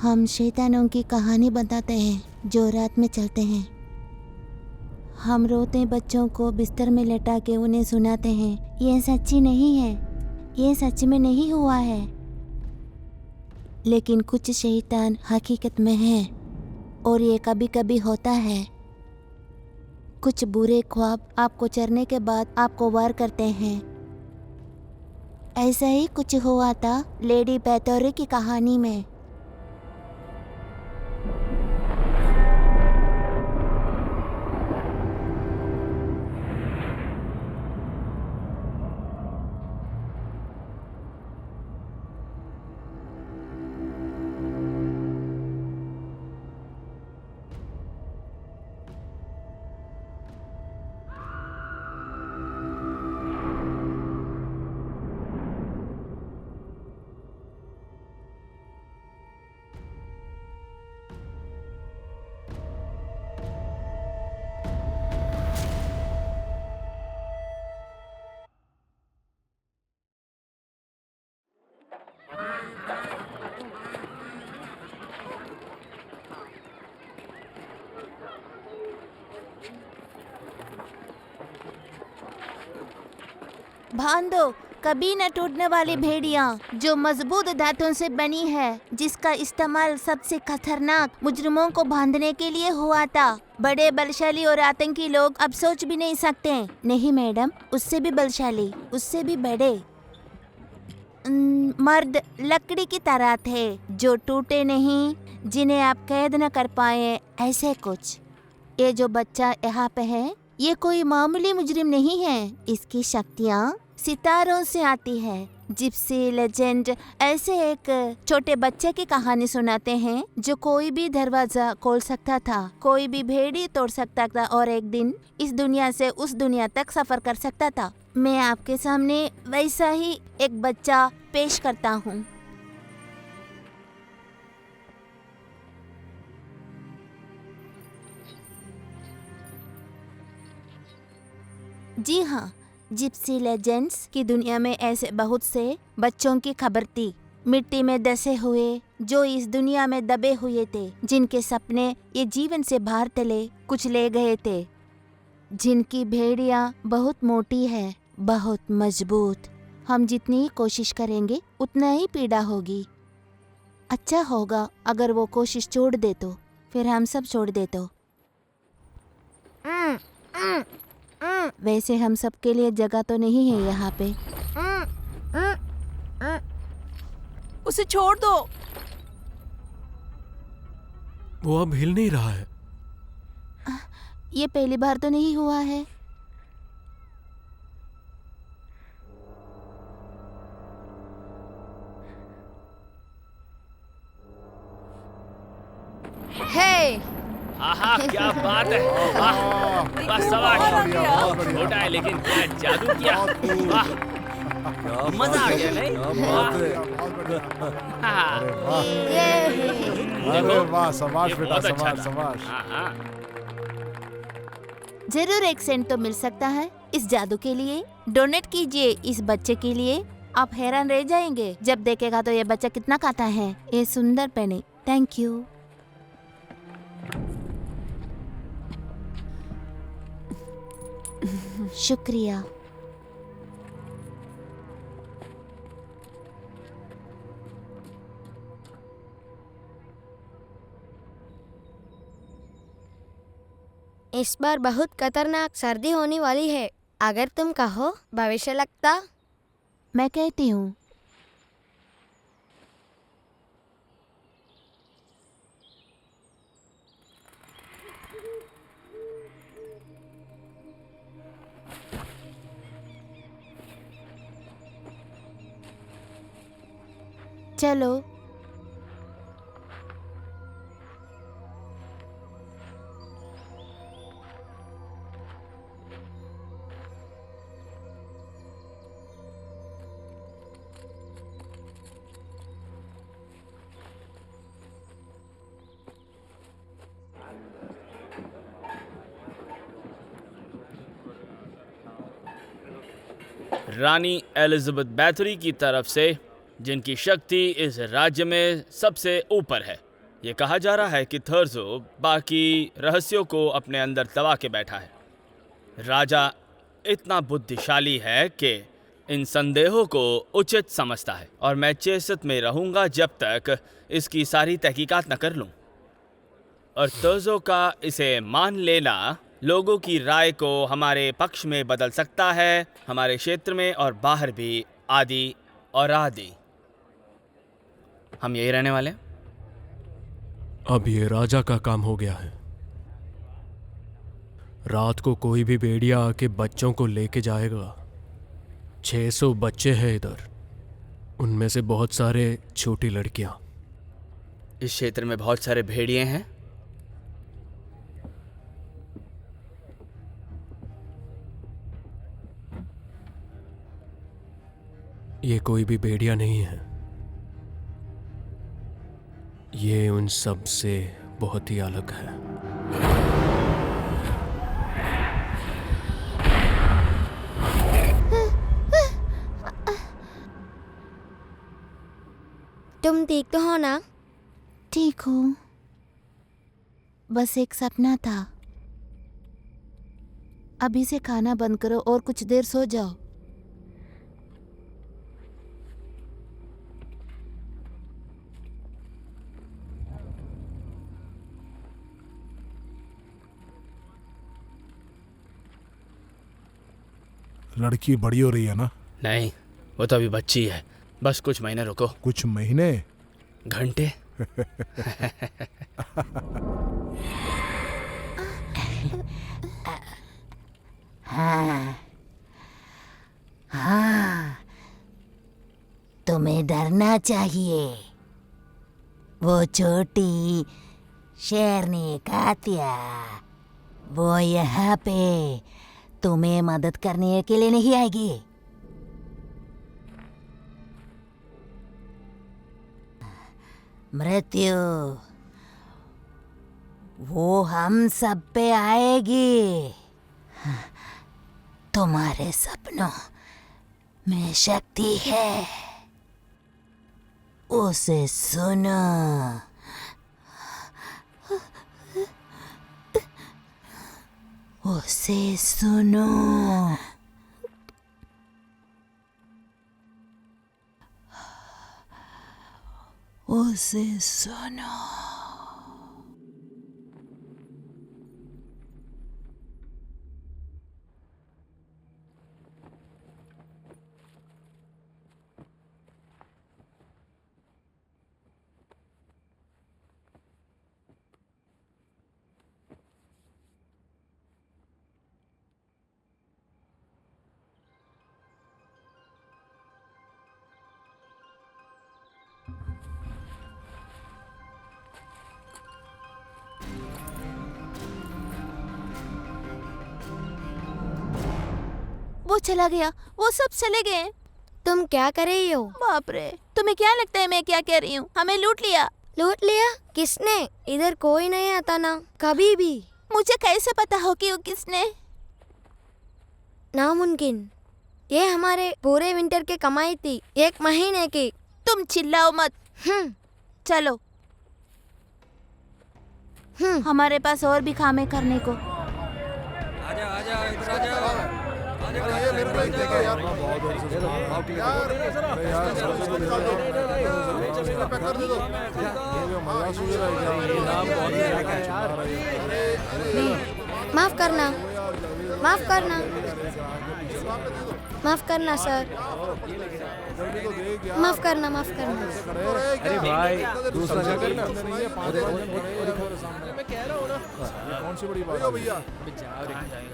हम शैतानों की कहानी बताते हैं जो रात में चलते हैं। हम रोते बच्चों को बिस्तर में लेटा के उन्हें सुनाते हैं। ये सच्ची नहीं है, ये सच में नहीं हुआ है, लेकिन कुछ शैतान हकीकत में है और ये कभी कभी होता है। कुछ बुरे ख्वाब आपको चरने के बाद आपको वार करते हैं। ऐसा ही कुछ हुआ था लेडी बैथोरी की कहानी में। बांधो कभी न टूटने वाली भेड़ियाँ जो मजबूत धातुओं से बनी है, जिसका इस्तेमाल सबसे खतरनाक मुजरिमों को बांधने के लिए हुआ था। बड़े बलशाली और आतंकी लोग अब सोच भी नहीं सकते। नहीं मैडम, उससे भी बलशाली, उससे भी बड़े मर्द लकड़ी की तरह थे जो टूटे नहीं, जिन्हें आप कैद न कर पाए, ऐसे कुछ। ये जो बच्चा यहाँ पे है, ये कोई मामूली मुजरिम नहीं है। इसकी शक्तियाँ सितारों से आती है। जिप्सी लेजेंड ऐसे एक छोटे बच्चे की कहानी सुनाते हैं जो कोई भी दरवाजा खोल सकता था, कोई भी भेड़ी तोड़ सकता था और एक दिन इस दुनिया से उस दुनिया तक सफर कर सकता था। मैं आपके सामने वैसा ही एक बच्चा पेश करता हूँ। जी हाँ, जिप्सी लेजेंड्स की दुनिया में ऐसे बहुत से बच्चों की खबर थी, मिट्टी में दसे हुए, जो इस दुनिया में दबे हुए थे, जिनके सपने ये जीवन से बाहर तले कुछ ले गए थे, जिनकी भेड़ियाँ बहुत मोटी है, बहुत मजबूत। हम जितनी कोशिश करेंगे उतना ही पीड़ा होगी। अच्छा होगा अगर वो कोशिश छोड़ दे तो, फिर हम सब छोड़ दे तो। वैसे हम सबके लिए जगह तो नहीं है यहाँ पे। उसे छोड़ दो। वो अब हिल नहीं रहा है। ये पहली बार तो नहीं हुआ है। हे आहा, क्या बात है। वाह, बस शाबाश। छोटा है लेकिन क्या जादू किया। वाह, मजा आ गया नहीं? हाँ। अरे वाह, शाबाश ये बेटा, बहुत अच्छा शाबाश था। शाबाश। हाँ, हाँ। जरूर एक सेंट तो मिल सकता है इस जादू के लिए। डोनेट कीजिए इस बच्चे के लिए। आप हैरान रह जाएंगे जब देखेगा तो ये बच्चा कितना खाता है। ये सुंदर पेनी। Thank you. शुक्रिया। इस बार बहुत खतरनाक सर्दी होने वाली है। अगर तुम कहो भविष्य लगता। मैं कहती हूँ चलो। रानी एलिजाबेथ बैथरी की तरफ से, जिनकी शक्ति इस राज्य में सबसे ऊपर है। ये कहा जा रहा है कि थर्जो बाकी रहस्यों को अपने अंदर दबा के बैठा है। राजा इतना बुद्धिशाली है कि इन संदेहों को उचित समझता है, और मैं चेसत में रहूंगा जब तक इसकी सारी तहकीकात न कर लूं। और थर्जो का इसे मान लेना लोगों की राय को हमारे पक्ष में बदल सकता है, हमारे क्षेत्र में और बाहर भी, आदि और आदि। हम यही रहने वाले हैं। अब ये राजा का काम हो गया है। रात को कोई भी भेड़िया आके बच्चों को लेके जाएगा। 600 बच्चे हैं इधर, उनमें से बहुत सारे छोटी लड़कियां। इस क्षेत्र में बहुत सारे भेड़िए हैं। ये कोई भी भेड़िया नहीं है, ये उन सब से बहुत ही अलग है। तुम ठीक तो हो ना? ठीक हूँ, बस एक सपना था। अभी से खाना बंद करो और कुछ देर सो जाओ। लड़की बड़ी हो रही है ना? नहीं, वो तो अभी बच्ची है। बस कुछ महीने रुको। कुछ महीने? घंटे। हाँ हाँ, तुम्हें डरना चाहिए। वो छोटी शेरनी कातिया, वो यहाँ पे तुम्हें मदद करने के लिए नहीं आएगी। मृत्यु वो हम सब पे आएगी। तुम्हारे सपनों में शक्ति है, उसे सुनो। उसे सुनो। उसे सुनो। वो चला गया, वो सब चले गए। तुम क्या कर रही हो? बाप रे, तुम्हें क्या लगता है मैं क्या कह रही हूँ? हमें लूट लिया। लूट लिया? किसने? इधर कोई नहीं आता ना कभी भी। मुझे कैसे पता हो कि वो किसने? नामुमकिन। ये हमारे पूरे विंटर की कमाई थी, 1 महीने की। तुम चिल्लाओ मत। चलो, हमारे पास और भी कामें करने को। माफ करना, माफ करना, माफ करना सर, माफ करना, माफ करना। अरे भाई दूसरा जगह ना, कौन सी बड़ी बात है भैया?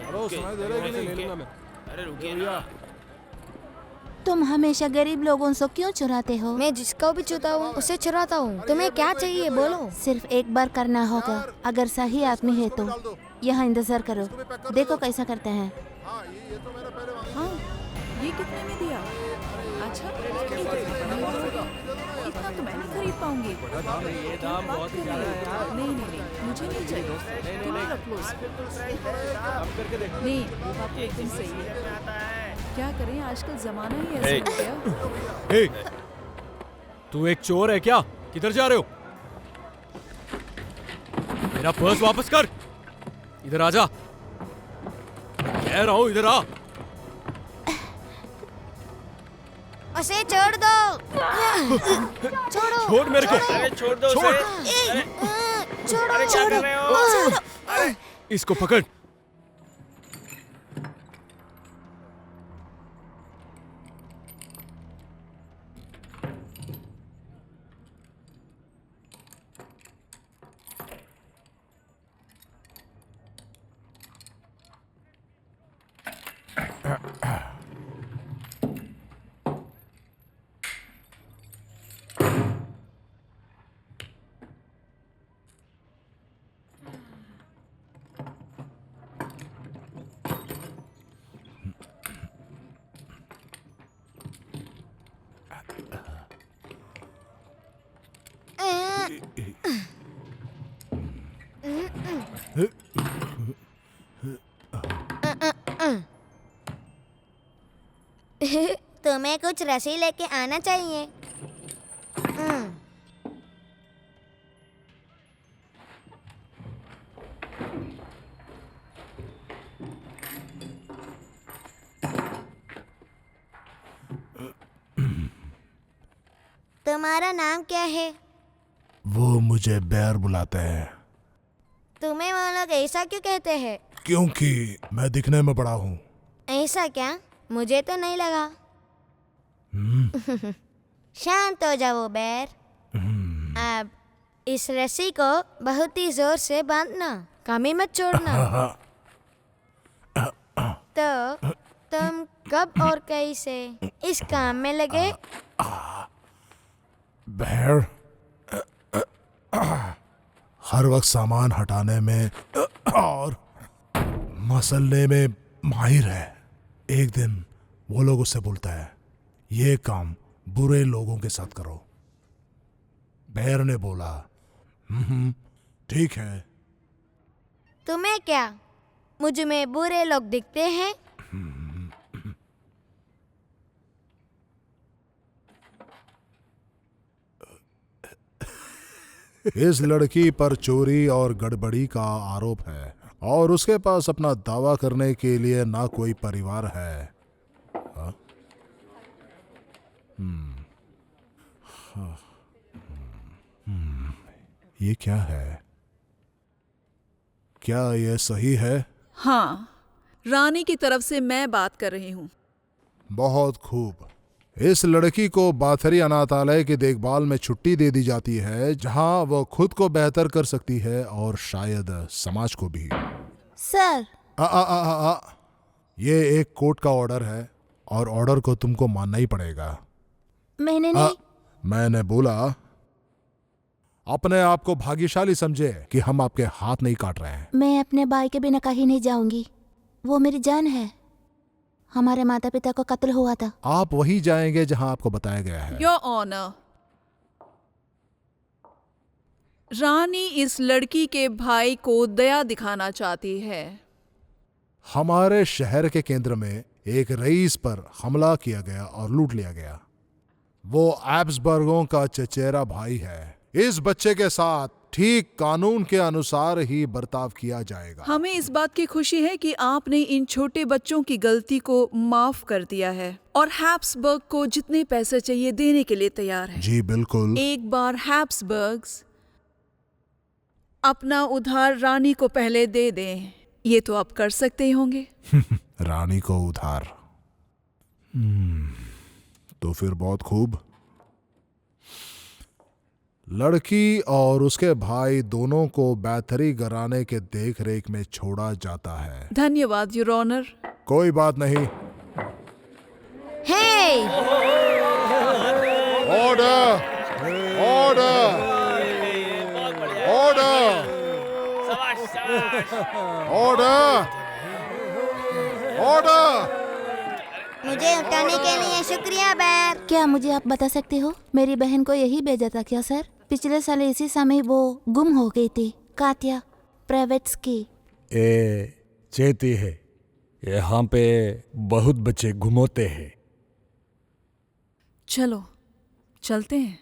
हेलो, सुनाई दे रहा है कि नहीं? ले लूंगा मैं। अरे रुकिए ना। तुम हमेशा गरीब लोगों से क्यों चुराते हो? मैं जिसको भी चुता हूँ उसे चुराता हूँ। तुम्हें क्या चाहिए बोलो? सिर्फ एक बार करना होगा। अगर सही आदमी है तो यहाँ इंतजार करो, देखो कैसा करते हैं। हाँ, ये कितने में दिया? अच्छा, इतना तो मैं नहीं खरीद पाऊंगी। ये दाम बहुत ही ज्यादा है यार। नहीं, मुझे नहीं चाहिए। तुम रख लो इसको। नहीं, वो बात तो एकदम सही है। क्या करें, आजकल जमाना ही ऐसा हो गया। हे, तू एक चोर है क्या? किधर जा रहे हो? मेरा पर्स वापस कर। इधर आ जा, कह रहा हूं इधर आ। उसे छोड़ दो। छोड़ो। छोड़ मेरे को। अरे छोड़ दो छोड़। उसे। अरे छोड़ो। अरे क्या कर रहे हो? अरे इसको पकड़। तुम्हें कुछ रस्सी लेके आना चाहिए। तुम्हारा नाम क्या है? वो मुझे बैर बुलाते हैं तुम्हें वो लोग ऐसा क्यों कहते हैं? क्योंकि मैं दिखने में बड़ा हूँ। ऐसा क्या? मुझे तो नहीं लगा। शांत हो जाओ बैर। अब इस रस्सी को बहुत ही जोर से बांधना, कमी मत छोड़ना। तो तुम कब और कैसे इस काम में लगे? बैर हर वक्त सामान हटाने में और मसलने में माहिर है। एक दिन वो लोग उससे बोलता है, ये काम बुरे लोगों के साथ करो। बैर ने बोला, ठीक है। तुम्हें क्या मुझ में बुरे लोग दिखते हैं? इस लड़की पर चोरी और गड़बड़ी का आरोप है और उसके पास अपना दावा करने के लिए ना कोई परिवार है। हाँ? ये क्या है? क्या ये सही है? हाँ, रानी की तरफ से मैं बात कर रही हूँ। बहुत खूब। इस लड़की को बाथरी अनाथालय की देखभाल में छुट्टी दे दी जाती है, जहां वो खुद को बेहतर कर सकती है और शायद समाज को भी। सर, ये एक कोर्ट का ऑर्डर है और ऑर्डर को तुमको मानना ही पड़ेगा। मैंने नहीं। मैंने बोला अपने आप को भाग्यशाली समझे कि हम आपके हाथ नहीं काट रहे हैं। मैं अपने भाई के बिना कहीं नहीं जाऊंगी। वो मेरी जान है। हमारे माता पिता को कत्ल हुआ था। आप वही जाएंगे जहां आपको बताया गया है। योर ऑनर, रानी इस लड़की के भाई को दया दिखाना चाहती है। हमारे शहर के केंद्र में एक रईस पर हमला किया गया और लूट लिया गया। वो एब्सबर्गों का चचेरा भाई है। इस बच्चे के साथ ठीक कानून के अनुसार ही बर्ताव किया जाएगा। हमें इस बात की खुशी है कि आपने इन छोटे बच्चों की गलती को माफ कर दिया है और हैब्सबर्ग को जितने पैसे चाहिए देने के लिए तैयार है। जी बिल्कुल। एक बार हैब्सबर्ग्स अपना उधार रानी को पहले दे दें, ये तो आप कर सकते ही होंगे। रानी को उधार। तो फिर बहुत खूब। लड़की और उसके भाई दोनों को बैथरी घराने के देख रेख में छोड़ा जाता है। धन्यवाद योर ऑनर। कोई बात नहीं। Hey! Order! Order! Order! Order! Order! मुझे उठाने के लिए शुक्रिया बैर। क्या मुझे आप बता सकते हो, मेरी बहन को यही भेजा था क्या सर? पिछले साल इसी समय वो गुम हो गई थी। कात्या प्रेवेट्स्की। ये चेती है, यहाँ पे बहुत बच्चे गुम होते हैं। चलो चलते हैं।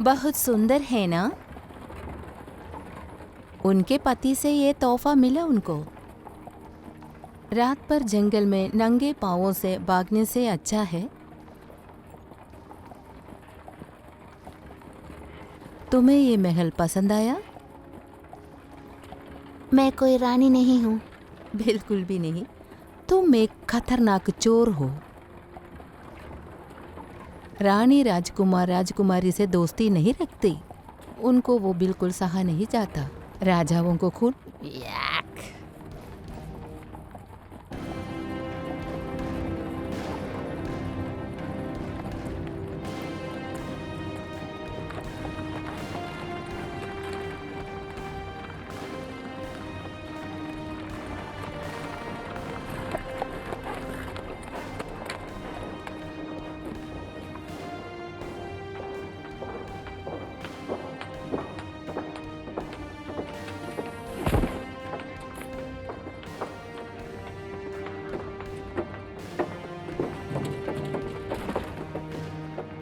बहुत सुंदर है ना? उनके पति से ये तोहफा मिला उनको। रात पर जंगल में नंगे पांवों से भागने से अच्छा है। तुम्हें ये महल पसंद आया? मैं कोई रानी नहीं हूँ। बिल्कुल भी नहीं। तुम एक खतरनाक चोर हो। रानी राजकुमार राजकुमारी से दोस्ती नहीं रखती। उनको वो बिल्कुल सहा नहीं जाता। राजाओं को खून। याक।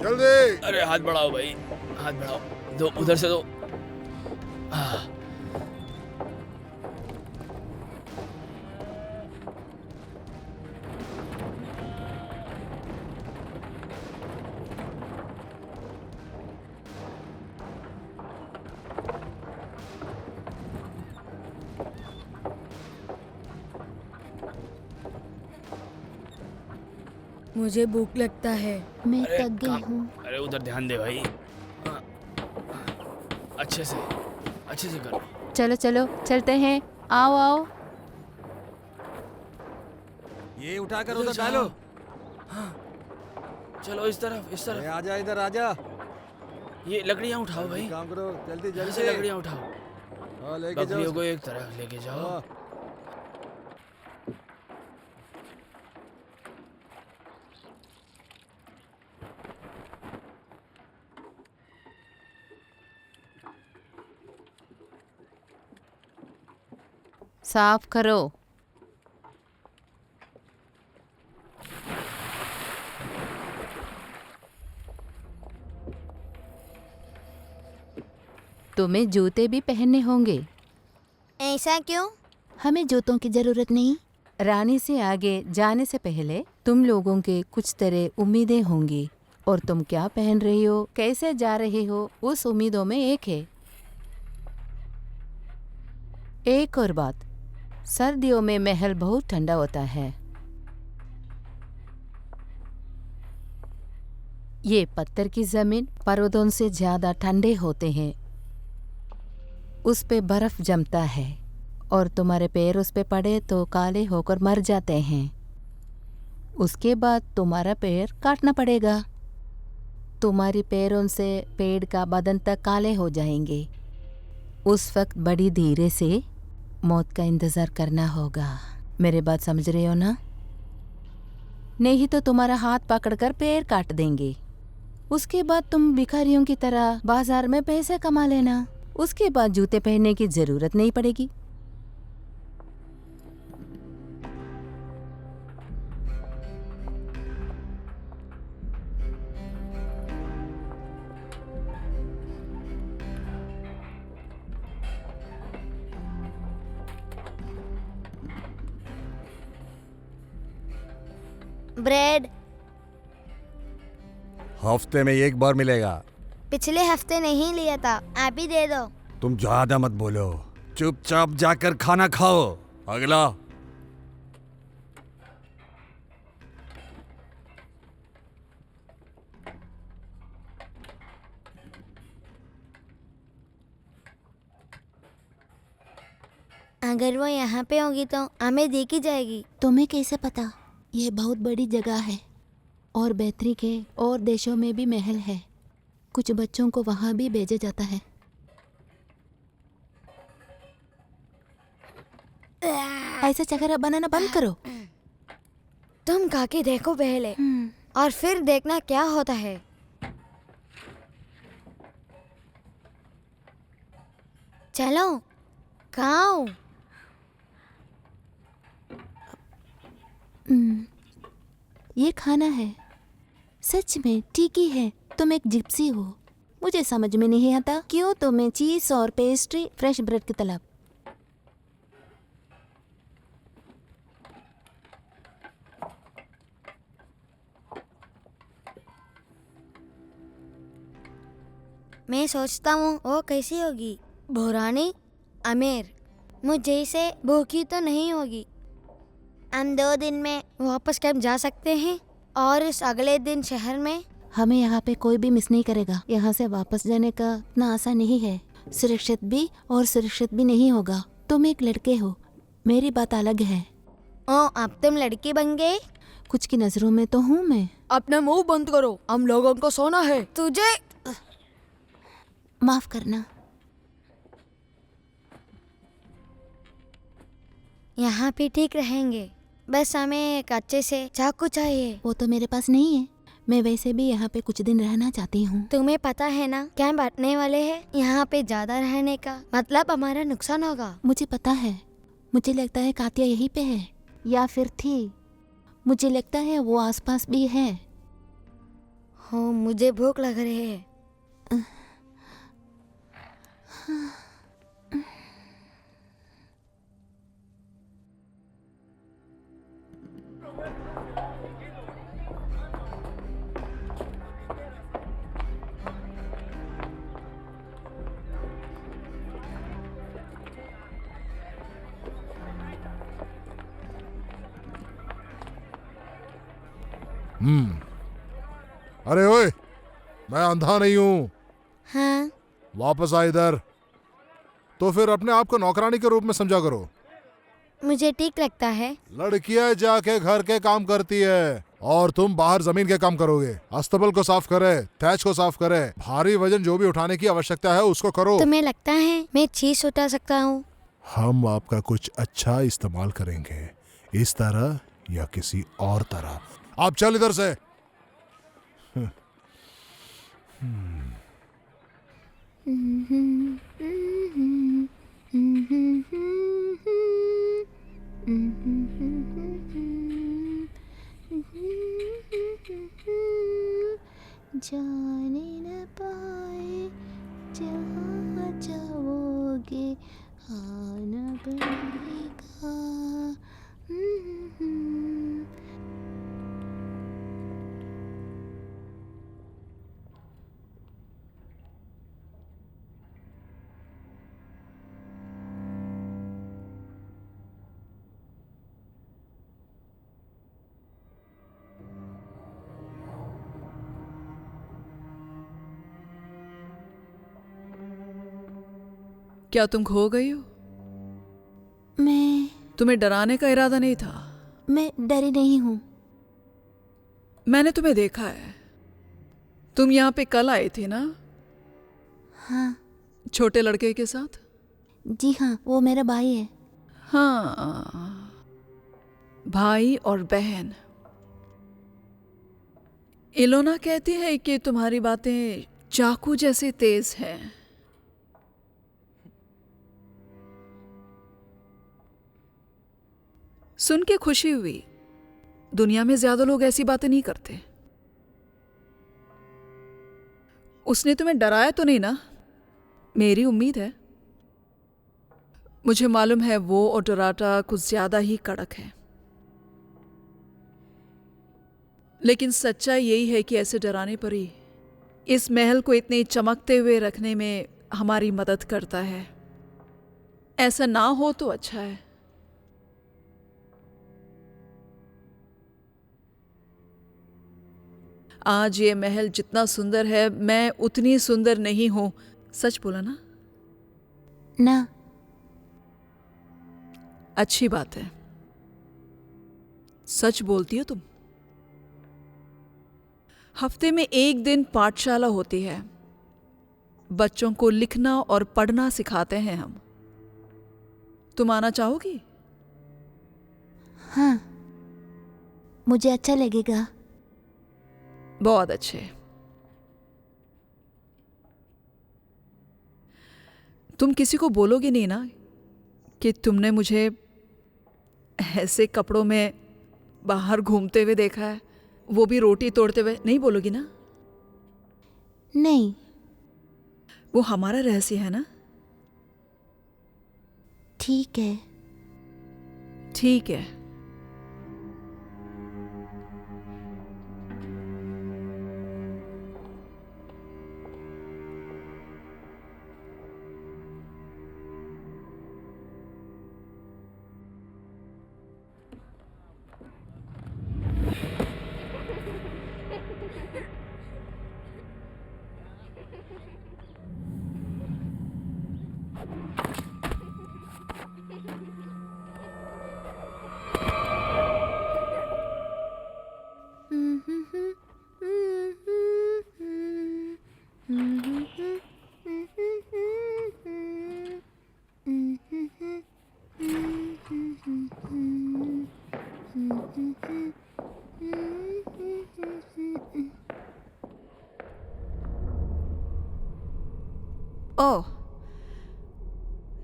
जल्दी। अरे हाथ बढ़ाओ भाई, हाथ बढ़ाओ। दो, उधर से दो। आह, मुझे भूख लगता है। मैं अरे थक गई काम- हूँ। अरे उधर ध्यान दे भाई। अच्छे से करो। चलो चलो चलते हैं। आओ आओ। ये उठाकर उधर उधर डालो। हाँ, चलो इस तरफ ए, आजा इधर आजा। ये लकड़ियाँ उठाओ भाई, काम करो जल्दी यहाँ से जल्दी। लकड़ियाँ उठाओ। हाँ, लेके बकरियों जाओ। को एक तरफ लेके जाओ। हाँ। साफ करो। तुम्हें जूते भी पहनने होंगे। ऐसा क्यों? हमें जूतों की जरूरत नहीं। रानी से आगे जाने से पहले तुम लोगों के कुछ तरह उम्मीदें होंगी, और तुम क्या पहन रही हो, कैसे जा रही हो, उस उम्मीदों में एक है। एक और बात, सर्दियों में महल बहुत ठंडा होता है। ये पत्थर की जमीन पर्वतों से ज्यादा ठंडे होते हैं। उस पे बर्फ जमता है और तुम्हारे पैर उस पे पड़े तो काले होकर मर जाते हैं। उसके बाद तुम्हारा पैर काटना पड़ेगा। तुम्हारी पैरों से पेड़ का बदन तक काले हो जाएंगे। उस वक्त बड़ी धीरे से मौत का इंतजार करना होगा। मेरे बात समझ रहे हो ना? नहीं तो तुम्हारा हाथ पकड़कर पैर काट देंगे। उसके बाद तुम भिखारियों की तरह बाजार में पैसे कमा लेना। उसके बाद जूते पहनने की जरूरत नहीं पड़ेगी। ब्रेड हफ्ते में एक बार मिलेगा। पिछले हफ्ते नहीं लिया था, आप ही दे दो। तुम ज्यादा मत बोलो, चुपचाप जाकर खाना खाओ। अगला। अगर वो यहाँ पे होगी तो हमें देखी जाएगी। तुम्हें कैसे पता? यह बहुत बड़ी जगह है और बैतरी के और देशों में भी महल है। कुछ बच्चों को वहां भी भेजा जाता है। ऐसा चेहरा बनाना बंद करो। तुम खा के देखो पहले, और फिर देखना क्या होता है। चलो खाओ। ये खाना है। सच में टीकी है। तुम एक जिप्सी हो। मुझे समझ में नहीं आता क्यों तुम्हें चीज और पेस्ट्री फ्रेश ब्रेड की तलब। मैं सोचता हूँ वो कैसी होगी, भोरानी अमीर, मुझ जैसे भूखी तो नहीं होगी। हम 2 दिन में वापस कैंप जा सकते हैं और इस अगले दिन शहर में। हमें यहाँ पे कोई भी मिस नहीं करेगा। यहाँ से वापस जाने का इतना आसान नहीं है, सुरक्षित भी और सुरक्षित भी नहीं होगा। तुम एक लड़के हो, मेरी बात अलग है। ओ, अब तुम लड़की बन गए। कुछ की नजरों में तो हूँ मैं। अपना मुंह बंद करो, हम लोगों को सोना है। तुझे माफ करना। यहाँ पे ठीक रहेंगे, बस हमें एक अच्छे से चाकू चाहिए। वो तो मेरे पास नहीं है। मैं वैसे भी यहाँ पे कुछ दिन रहना चाहती हूँ। तुम्हें पता है ना कैंप हटने वाले हैं, यहाँ पे ज्यादा रहने का मतलब हमारा नुकसान होगा। मुझे पता है। मुझे लगता है कातिया यहीं पे है या फिर थी। मुझे लगता है वो आसपास भी है। हो, मुझे भूख लग रही है। अरे ओए, मैं अंधा नहीं हूँ। हाँ, वापस आ इधर। तो फिर अपने आप को नौकरानी के रूप में समझा करो। मुझे ठीक लगता है। लड़कियां जाके घर के काम करती है और तुम बाहर जमीन के काम करोगे। अस्तबल को साफ करे, थैच को साफ करे, भारी वजन जो भी उठाने की आवश्यकता है उसको करो। तुम्हें लगता है मैं चीज उठा सकता हूँ? हम आपका कुछ अच्छा इस्तेमाल करेंगे, इस तरह या किसी और तरह। आप चल इधर से। जाने न पाए जहाँ जाओगे, आना पड़ेगा। क्या तुम खो गई हो? तुम्हें डराने का इरादा नहीं था। मैं डरी नहीं हूँ। मैंने तुम्हें देखा है। तुम यहाँ पे कल आए थे ना? हाँ। छोटे लड़के के साथ? जी हाँ, वो मेरा भाई है। हाँ, भाई और बहन। इलोना कहती है कि तुम्हारी बातें चाकू जैसे तेज हैं। सुन के खुशी हुई। दुनिया में ज्यादा लोग ऐसी बातें नहीं करते। उसने तुम्हें डराया तो नहीं ना? मेरी उम्मीद है। मुझे मालूम है वो और डराटा कुछ ज्यादा ही कड़क है, लेकिन सच्चाई यही है कि ऐसे डराने पर ही इस महल को इतने चमकते हुए रखने में हमारी मदद करता है। ऐसा ना हो तो अच्छा है। आज ये महल जितना सुंदर है, मैं उतनी सुंदर नहीं हूं। सच बोला ना? ना। अच्छी बात है, सच बोलती हो तुम। हफ्ते में 1 दिन पाठशाला होती है। बच्चों को लिखना और पढ़ना सिखाते हैं हम। तुम आना चाहोगी? हाँ, मुझे अच्छा लगेगा। बहुत अच्छे। तुम किसी को बोलोगे नहीं ना कि तुमने मुझे ऐसे कपड़ों में बाहर घूमते हुए देखा है, वो भी रोटी तोड़ते हुए? नहीं बोलोगी ना? नहीं। वो हमारा रहस्य है ना। ठीक है। ठीक है। ओह,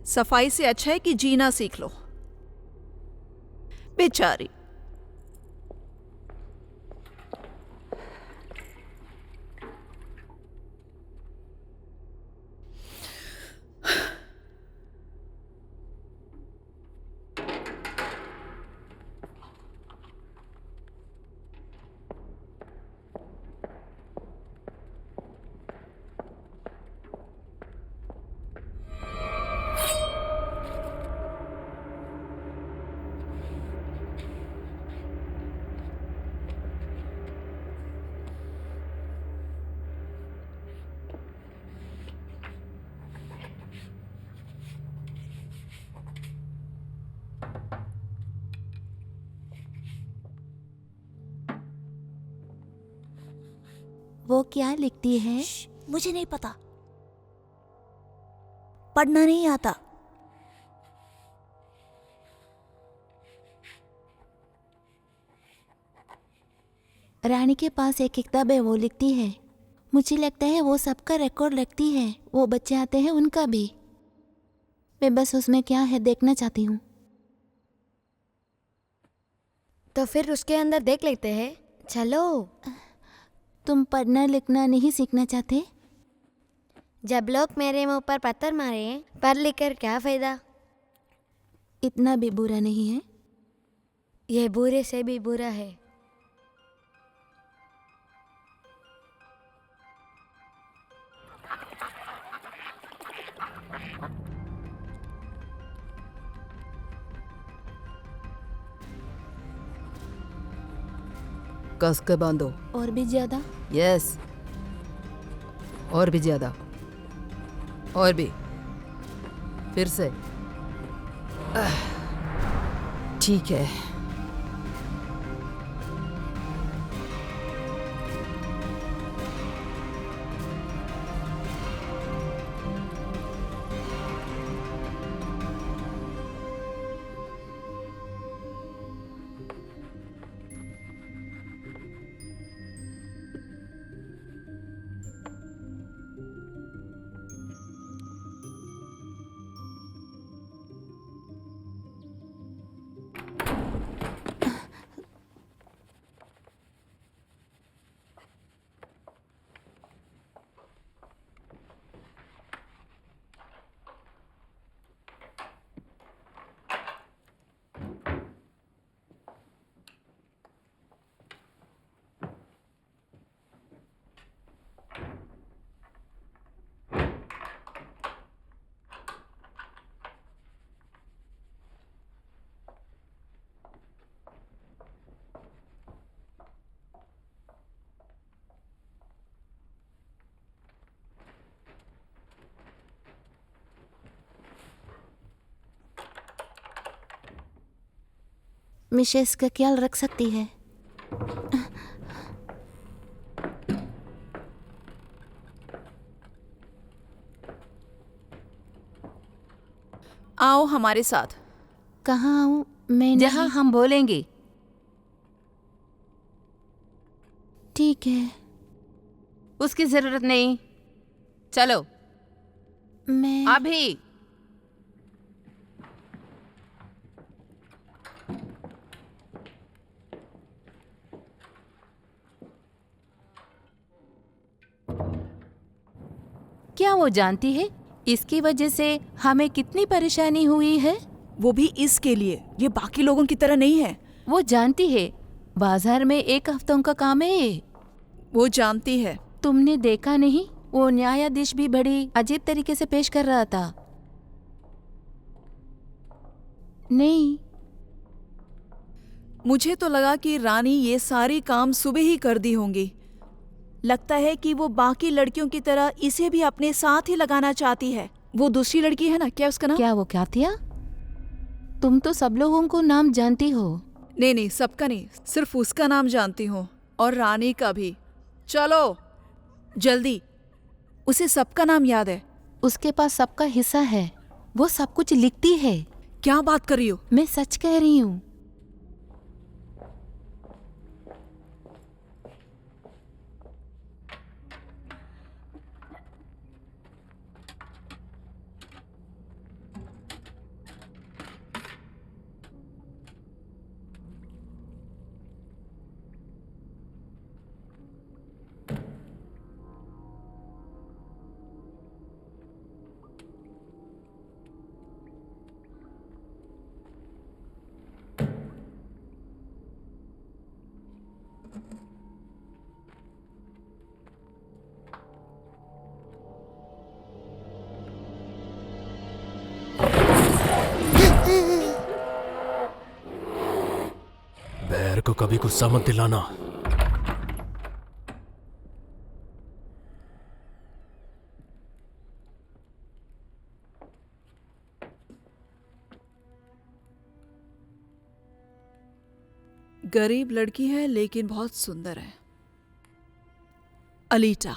सफाई से अच्छा है कि जीना सीख लो। बेचारी। वो क्या लिखती है? मुझे नहीं पता, पढ़ना नहीं आता। रानी के पास एक किताब है, वो लिखती है। मुझे लगता है वो सबका रिकॉर्ड रखती है। वो बच्चे आते हैं उनका भी। मैं बस उसमें क्या है देखना चाहती हूँ। तो फिर उसके अंदर देख लेते हैं। चलो। तुम पढ़ना लिखना नहीं सीखना चाहते? जब लोग मेरे मुंह पर पत्थर मारे, पढ़ लिख कर क्या फायदा? इतना भी बुरा नहीं है। ये बुरे से भी बुरा है। कस के बांधो। और भी ज्यादा? यस, और भी ज्यादा, और भी, फिर से। ठीक है। मिसेस का ख्याल रख सकती है। आओ हमारे साथ। कहाँ आऊँ? मैं जहाँ नहीं। हम बोलेंगे। ठीक है। उसकी जरूरत नहीं, चलो मैं अभी। क्या वो जानती है इसकी वजह से हमें कितनी परेशानी हुई है? वो भी इसके लिए, ये बाकी लोगों की तरह नहीं है। वो जानती है बाजार में 1 हफ्तों का काम है ये। वो जानती है। तुमने देखा नहीं, वो न्यायाधीश भी बड़ी अजीब तरीके से पेश कर रहा था। नहीं, मुझे तो लगा कि रानी ये सारी काम सुबह ही कर दी होंगी। लगता है कि वो बाकी लड़कियों की तरह इसे भी अपने साथ ही लगाना चाहती है। वो दूसरी लड़की है ना, क्या उसका नाम? क्या वो क्या थिया? तुम तो सब लोगों को नाम जानती हो। नहीं नहीं, सबका नहीं, सिर्फ उसका नाम जानती हूँ और रानी का भी। चलो जल्दी, उसे सबका नाम याद है। उसके पास सबका हिस्सा है, वो सब कुछ लिखती है। क्या बात कर रही हो? मैं सच कह रही हूँ। बैर को कभी गुस्सा मत दिलाना। गरीब लड़की है लेकिन बहुत सुंदर है। अलीटा,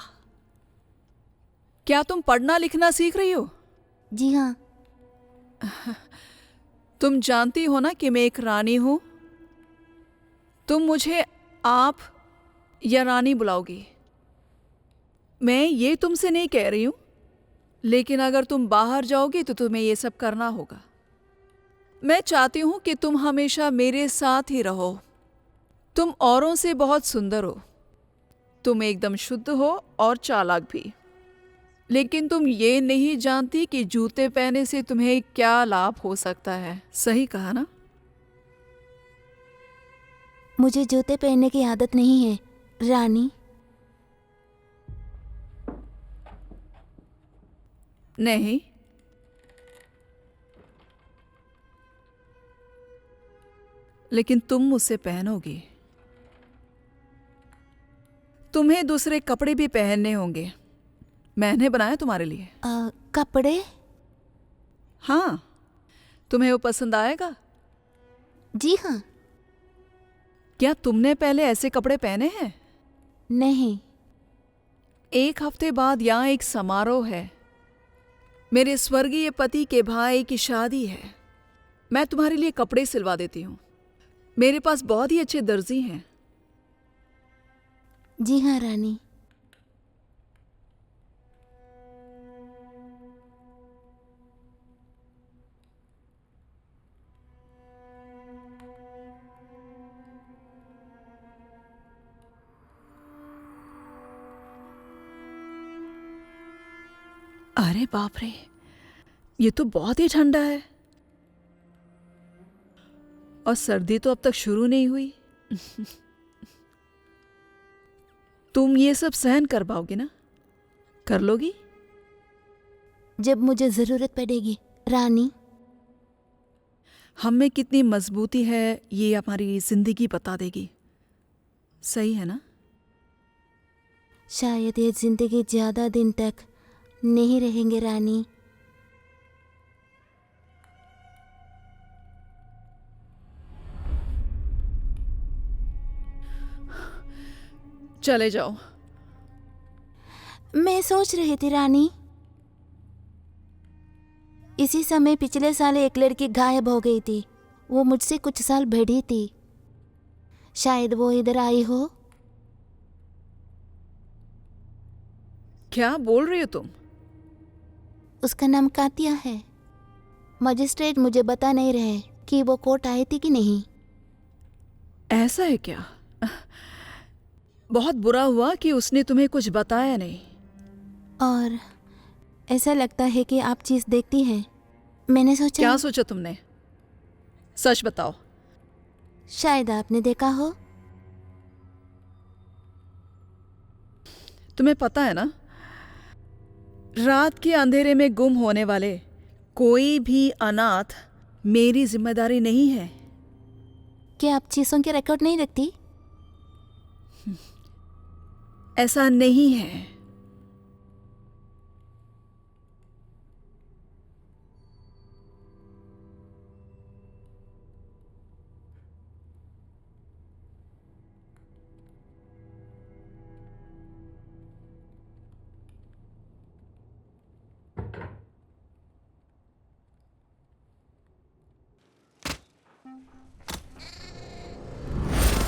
क्या तुम पढ़ना लिखना सीख रही हो? जी हाँ। तुम जानती हो ना कि मैं एक रानी हूं। तुम मुझे आप या रानी बुलाओगी। मैं ये तुमसे नहीं कह रही हूं, लेकिन अगर तुम बाहर जाओगी तो तुम्हें ये सब करना होगा। मैं चाहती हूं कि तुम हमेशा मेरे साथ ही रहो। तुम औरों से बहुत सुंदर हो, तुम एकदम शुद्ध हो और चालाक भी, लेकिन तुम ये नहीं जानती कि जूते पहनने से तुम्हें क्या लाभ हो सकता है। सही कहा ना? मुझे जूते पहनने की आदत नहीं है रानी। नहीं, लेकिन तुम मुझसे पहनोगी। तुम्हें दूसरे कपड़े भी पहनने होंगे। मैंने बनाया तुम्हारे लिए। कपड़े? हाँ, तुम्हें वो पसंद आएगा? जी हाँ। क्या तुमने पहले ऐसे कपड़े पहने हैं? नहीं। 1 हफ्ते बाद यहाँ एक समारोह है। मेरे स्वर्गीय पति के भाई की शादी है। मैं तुम्हारे लिए कपड़े सिलवा देती हूँ। मेरे पास बहुत ही अच्छे दर्जी हैं। जी हाँ रानी। अरे बाप रे, ये तो बहुत ही ठंडा है और सर्दी तो अब तक शुरू नहीं हुई। तुम ये सब सहन कर पाओगी ना? कर लोगी? जब मुझे जरूरत पड़ेगी रानी। हम में कितनी मजबूती है ये हमारी जिंदगी बता देगी। सही है ना? शायद ये जिंदगी ज्यादा दिन तक नहीं रहेंगे रानी। चले जाओ। मैं सोच रही थी रानी, इसी समय पिछले साल एक लड़की गायब हो गई थी। वो मुझसे कुछ साल बड़ी थी। शायद वो इधर आई हो। क्या बोल रही हो तुम? उसका नाम कातिया है। मजिस्ट्रेट मुझे बता नहीं रहे कि वो कोर्ट आई थी कि नहीं। ऐसा है क्या? बहुत बुरा हुआ कि उसने तुम्हें कुछ बताया नहीं। और ऐसा लगता है कि आप चीज देखती हैं। मैंने सोचा क्या सोचा तुमने? सच बताओ। शायद आपने देखा हो। तुम्हें पता है ना, रात के अंधेरे में गुम होने वाले कोई भी अनाथ मेरी जिम्मेदारी नहीं है। क्या आप चीजों के रिकॉर्ड नहीं रखती? ऐसा नहीं है।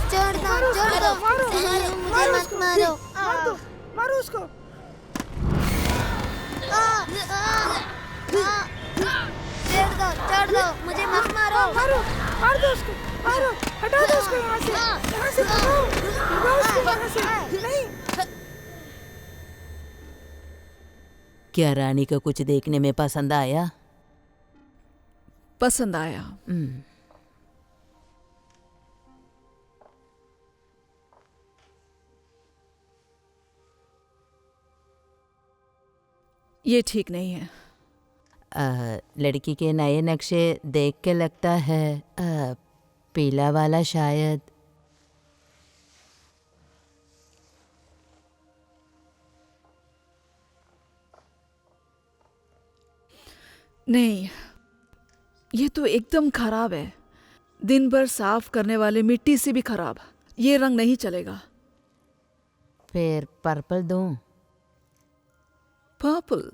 छोड़ दो मुझे मत मारो। मारो उसको। छोड़ दो मुझे मत मारो। मार दो उसको, मारो, हटा दो उसको यहाँ से भगाओ, भगाओ उसको यहाँ से। नहीं। क्या रानी को कुछ देखने में पसंद आया? पसंद आया। ये ठीक नहीं है। लड़की के नए नक्शे देख के लगता है पीला वाला शायद। नहीं, ये तो एकदम खराब है। दिन भर साफ करने वाले मिट्टी से भी खराब। ये रंग नहीं चलेगा। फिर पर्पल दूं? पर्पल?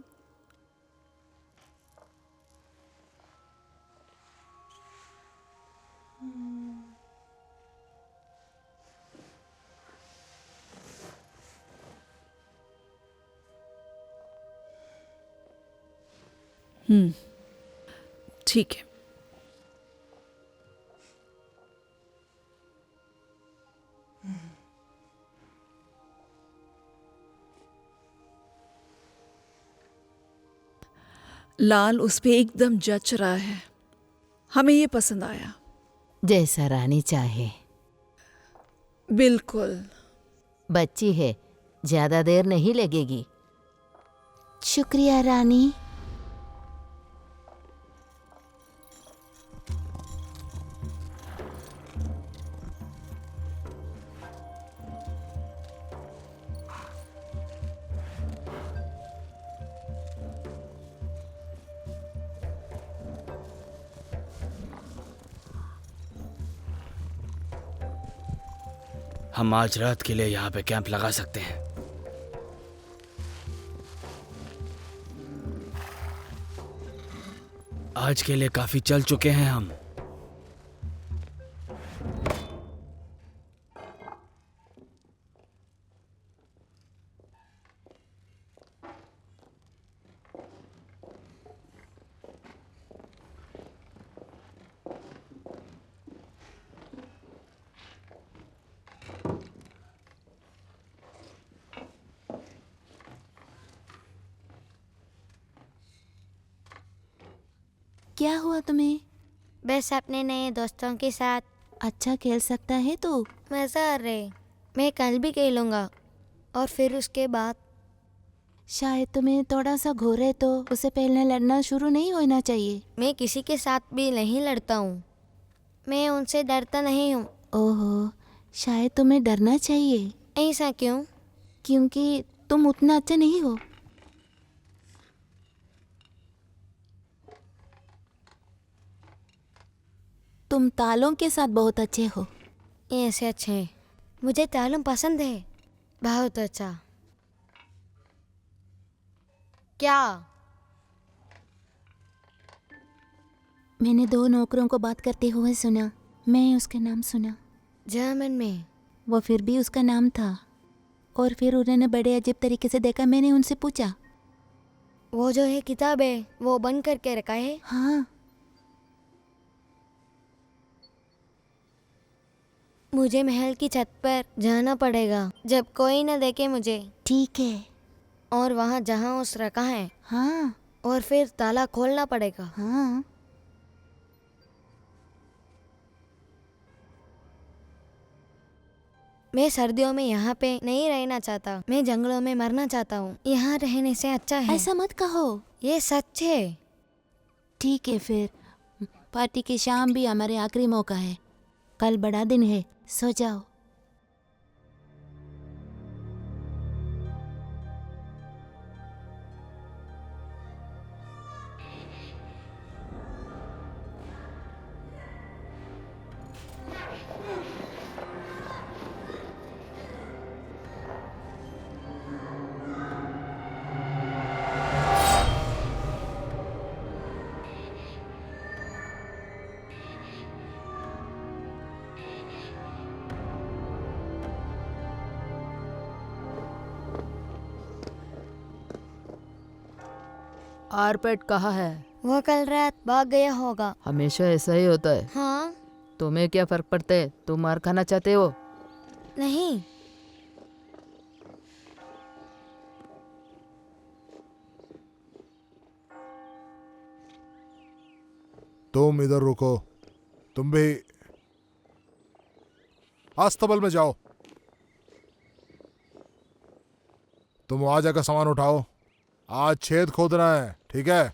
ठीक है। लाल उस पे एकदम जच रहा है। हमें ये पसंद आया। जैसा रानी चाहे। बिल्कुल। बच्ची है, ज्यादा देर नहीं लगेगी। शुक्रिया रानी। हम आज रात के लिए यहाँ पे कैंप लगा सकते हैं। आज के लिए काफी चल चुके हैं हम। क्या हुआ तुम्हें? बस अपने नए दोस्तों के साथ अच्छा खेल सकता है तू? मज़ा आ रहे। मैं कल भी खेलूँगा और फिर उसके बाद। शायद तुम्हें थोड़ा सा घोर है तो उससे पहले लड़ना शुरू नहीं होना चाहिए। मैं किसी के साथ भी नहीं लड़ता हूँ। मैं उनसे डरता नहीं हूँ। ओहो, शायद तुम्हें डरना चाहिए। ऐसा क्यों? क्योंकि तुम उतना अच्छा नहीं हो। तुम तालों के साथ बहुत अच्छे हो। ऐसे अच्छे। मुझे तालुम पसंद है। बहुत अच्छा। क्या? मैंने 2 नौकरों को बात करते हुए सुना। मैं उसका नाम सुना। जर्मन में? वो फिर भी उसका नाम था। और फिर उन्होंने बड़े अजीब तरीके से देखा। मैंने उनसे पूछा, वो जो है किताब है वो बंद करके रखा है? हाँ। मुझे महल की छत पर जाना पड़ेगा जब कोई न देखे मुझे। ठीक है। और वहाँ जहाँ उस रखा है, हाँ और फिर ताला खोलना पड़ेगा। हाँ। मैं सर्दियों में यहाँ पे नहीं रहना चाहता, मैं जंगलों में मरना चाहता हूँ। यहाँ रहने से अच्छा है। ऐसा मत कहो। ये सच है। ठीक है फिर, पार्टी की शाम भी हमारे आखिरी मौका है। कल बड़ा दिन है, सो जाओ। आरपेट कहाँ है? वो कल रात भाग गया होगा। हमेशा ऐसा ही होता है। हाँ। तुम्हें क्या फर्क पड़ता है? तुम मार खाना चाहते हो? नहीं। तुम इधर रुको, तुम भी अस्तबल में जाओ। तुम वहां जाकर सामान उठाओ, आज छेद खोदना है, ठीक है?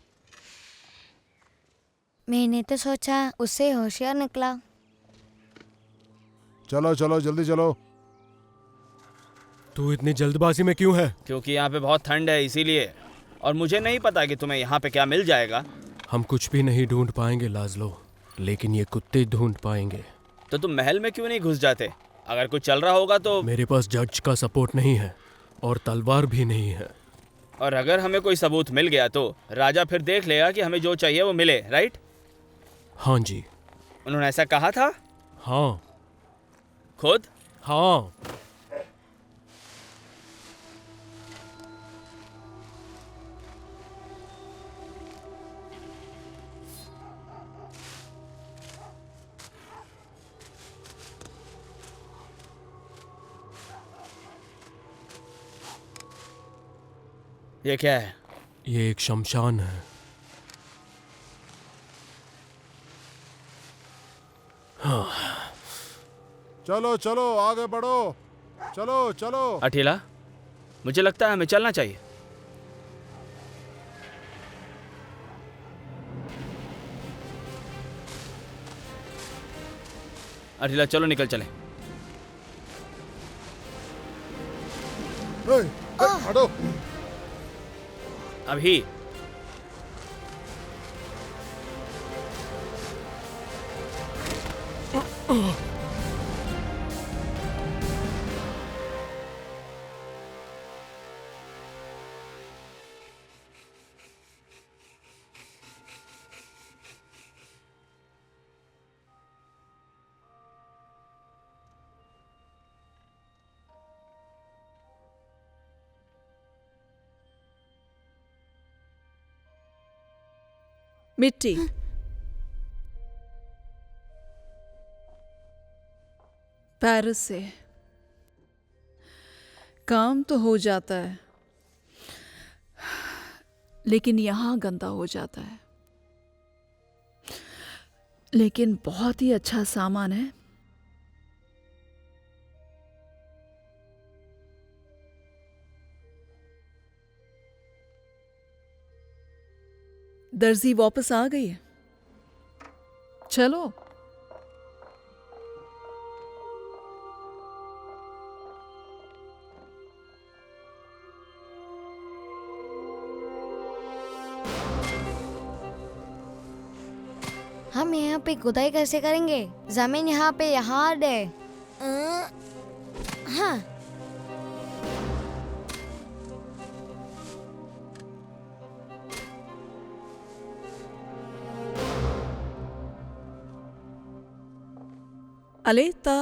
मैंने तो सोचा उससे होशियार निकला। चलो चलो जल्दी चलो। तू इतनी जल्दबाजी में क्यों है? क्योंकि यहाँ पे बहुत ठंड है इसीलिए, और मुझे नहीं पता कि तुम्हें यहाँ पे क्या मिल जाएगा। हम कुछ भी नहीं ढूंढ पाएंगे लाजलो, लेकिन ये कुत्ते ढूंढ पाएंगे। तो तुम महल में क्यों नहीं घुस जाते? अगर कुछ चल रहा होगा तो। मेरे पास जज का सपोर्ट नहीं है और तलवार भी नहीं है। और अगर हमें कोई सबूत मिल गया तो राजा फिर देख लेगा कि हमें जो चाहिए वो मिले, राइट? हाँ जी। उन्होंने ऐसा कहा था? हाँ। खुद? हाँ। ये क्या है? ये एक शमशान है। चलो चलो आगे बढ़ो, चलो चलो। अठीला, मुझे लगता है हमें चलना चाहिए। अठीला चलो निकल चले। हटो। अभी मिट्टी। पेरिस से काम तो हो जाता है, लेकिन यहाँ गंदा हो जाता है। लेकिन बहुत ही अच्छा सामान है। दर्जी वापस आ गई है। चलो। हम यहाँ पे खुदाई कैसे करेंगे? जमीन यहाँ पे हार्ड है। हाँ। अलेता,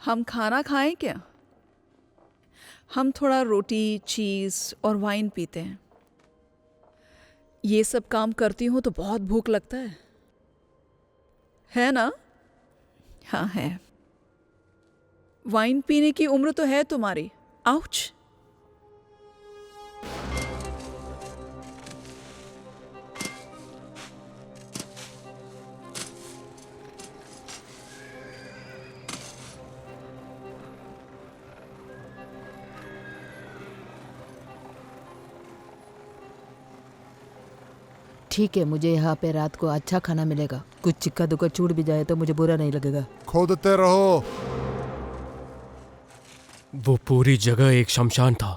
हम खाना खाएं क्या? हम थोड़ा रोटी, चीज़ और वाइन पीते हैं। ये सब काम करती हूँ तो बहुत भूख लगता है ना? हाँ है। वाइन पीने की उम्र तो है तुम्हारी। आउच। ठीक है, मुझे यहाँ पे रात को अच्छा खाना मिलेगा। कुछ चिक्का दुक्का छूट भी जाए तो मुझे बुरा नहीं लगेगा। खोदते रहो। वो पूरी जगह एक शमशान था।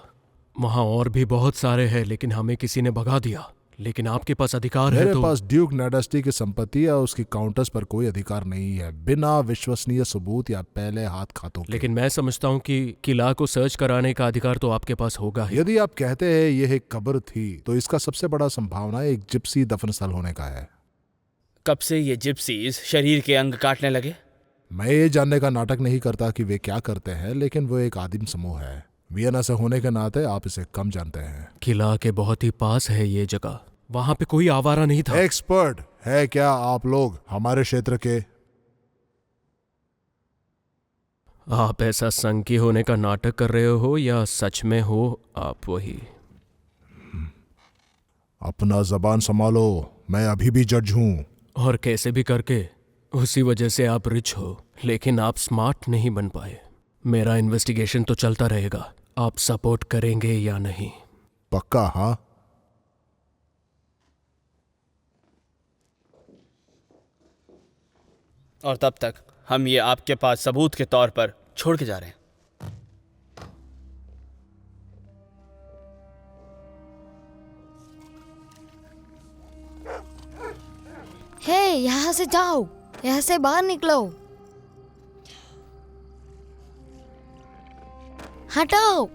वहाँ और भी बहुत सारे हैं, लेकिन हमें किसी ने भगा दिया। लेकिन आपके पास अधिकार है मेरे तो। पास ड्यूक नाइडेस्टी की संपत्ति या उसकी काउंटर्स पर कोई अधिकार नहीं है, बिना विश्वसनीय सबूत या पहले हाथ खातों के। लेकिन मैं समझता हूँ कि किला को सर्च कराने का अधिकार तो आपके पास होगा ही। यदि आप कहते हैं यह एक कब्र थी, तो इसका सबसे बड़ा संभावना एक जिप्सी दफन स्थल होने का है। कब से ये जिप्सीज शरीर के अंग काटने लगे? मैं ये जानने का नाटक नहीं करता कि वे क्या करते हैं, लेकिन वो एक आदिम समूह है। वियना से होने के नाते आप इसे कम जानते हैं। किला के बहुत ही पास है ये जगह। वहां पे कोई आवारा नहीं था। एक्सपर्ट है क्या आप लोग हमारे क्षेत्र के? आप ऐसा संकी होने का नाटक कर रहे हो या सच में हो आप वही? अपना जबान संभालो, मैं अभी भी जज हूं। और कैसे भी करके उसी वजह से आप रिच हो, लेकिन आप स्मार्ट नहीं बन पाए। मेरा इन्वेस्टिगेशन तो चलता रहेगा, आप सपोर्ट करेंगे या नहीं? पक्का? हाँ। और तब तक हम ये आपके पास सबूत के तौर पर छोड़ के जा रहे हैं। हे, यहाँ से जाओ, यहाँ से बाहर निकलो। हटाओ।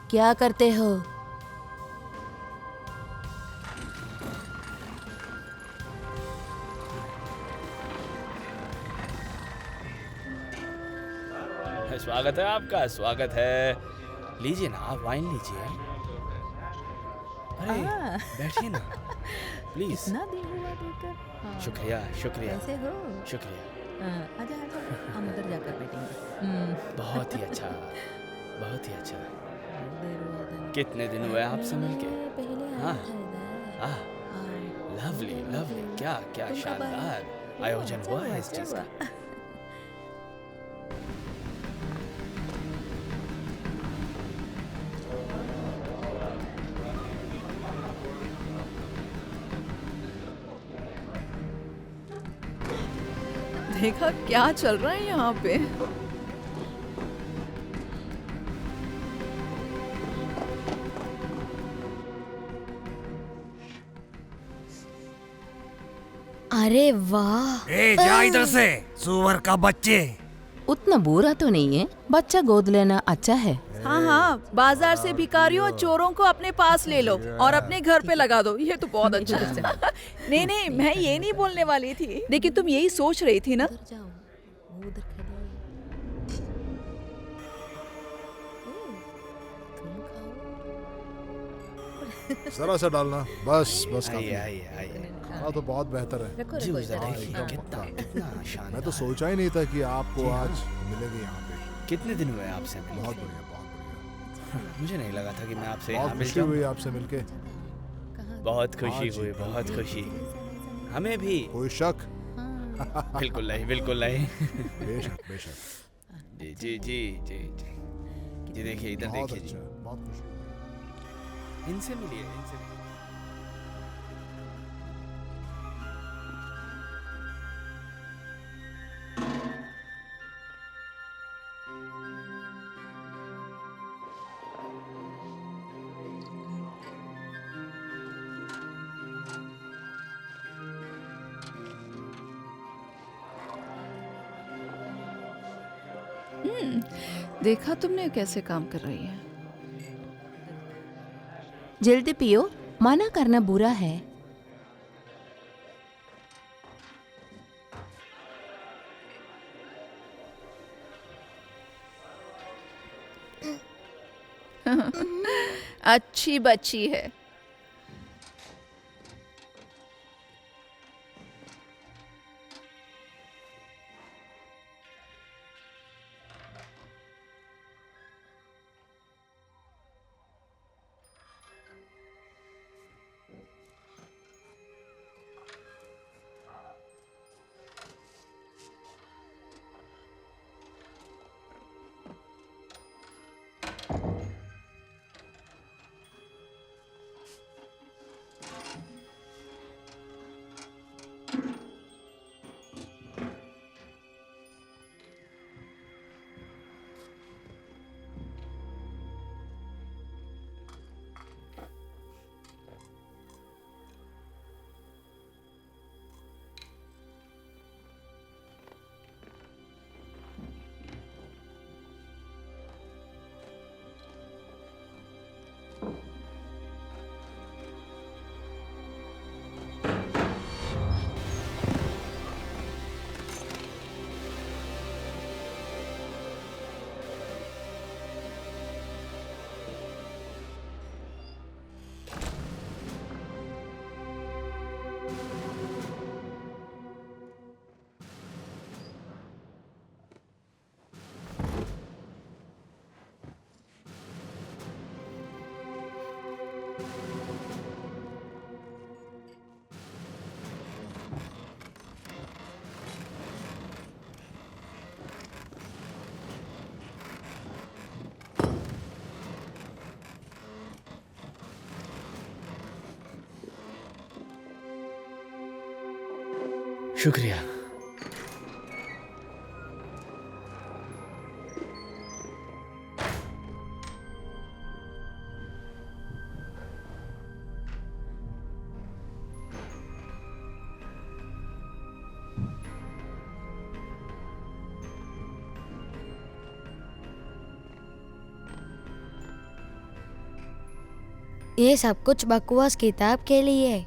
क्या करते हो? स्वागत है आपका, स्वागत है। लीजिए ना, आप वाइन लीजिए। अरे बैठिए ना प्लीज। इतना दिन हुआ देखकर। शुक्रिया शुक्रिया कैसे हो? शुक्रिया। आजा आजा, हम उधर जाकर बैठेंगे। बहुत ही अच्छा, बहुत ही अच्छा। देर हुआ था। कितने दिन हुए आपसे मिलके? पहले हाँ। आया था इधर। आह, लवली लवली, क्या क्या तुम कब शानदार आए? आयोजन अच्छा हुआ है हुआ, इस चीज अच्छा का। हुआ। देखा क्या चल रहा है यहाँ पे। अरे वाह। ए जा इधर से, सुअर का बच्चे। उतना बुरा तो नहीं है, बच्चा गोद लेना अच्छा है। हाँ हाँ, बाजार से भिखारियों और चोरों को अपने पास ले लो और अपने घर पे लगा दो। ये तो बहुत अच्छा है। नहीं नहीं, मैं ये नहीं बोलने वाली थी, लेकिन तुम यही सोच रही थी ना। उधर जाओ, वो उधर खड़े हैं। तुम खाओ। जरा सा डालना, बस बस आइए काफी है। आइए आइए। हाँ तो बहुत बेहतर है। रखो जी रखो उधर इधर। देखिए, एकदम कितना पक्का। कितना मैं शानदार। तो सोचा ही नहीं था कि आपको आज मिलेंगे यहाँ पे। कितने दिन हुए आपसे मिले? बहुत बढ़िया, बहुत बढ़िया। मुझे नहीं लगा था कि मैं आपसे बहुत यहाँ मिल खुशी हुई जाऊँ। आपसे मिलके। बहुत खुशी हाँ जी, हुई, बहुत खुशी। हमें भी। कोई शक? बिल्कुल नहीं, बिल्कुल नहीं। बेशक बेशक। जी जी जी जी जी जी, देखिए इधर बहुत देखिए जी। अच्छा, बहुत खुशी। इनसे मिलिए, इनसे मिलिए। देखा तुमने कैसे काम कर रही है। जल्दी पियो, मना करना बुरा है। अच्छी बच्ची है। शुक्रिया। ये सब कुछ बकवास किताब के लिए।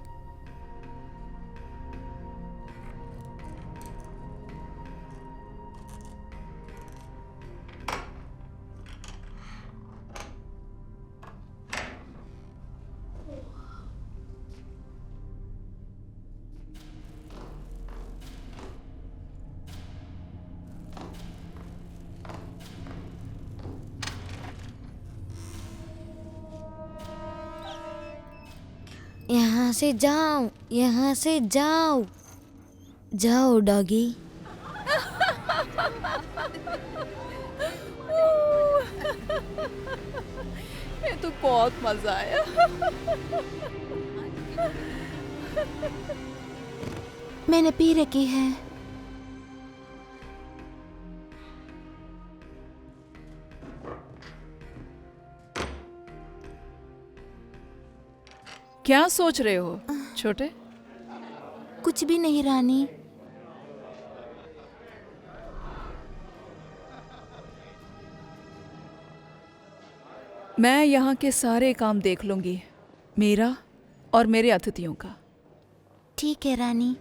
यहाँ से जाओ, यहाँ से जाओ, जाओ डॉगी। ये तो बहुत मजा आया। मैंने पी रखी है। क्या सोच रहे हो छोटे? कुछ भी नहीं रानी। मैं यहाँ के सारे काम देख लूंगी, मेरा और मेरे अतिथियों का। ठीक है रानी।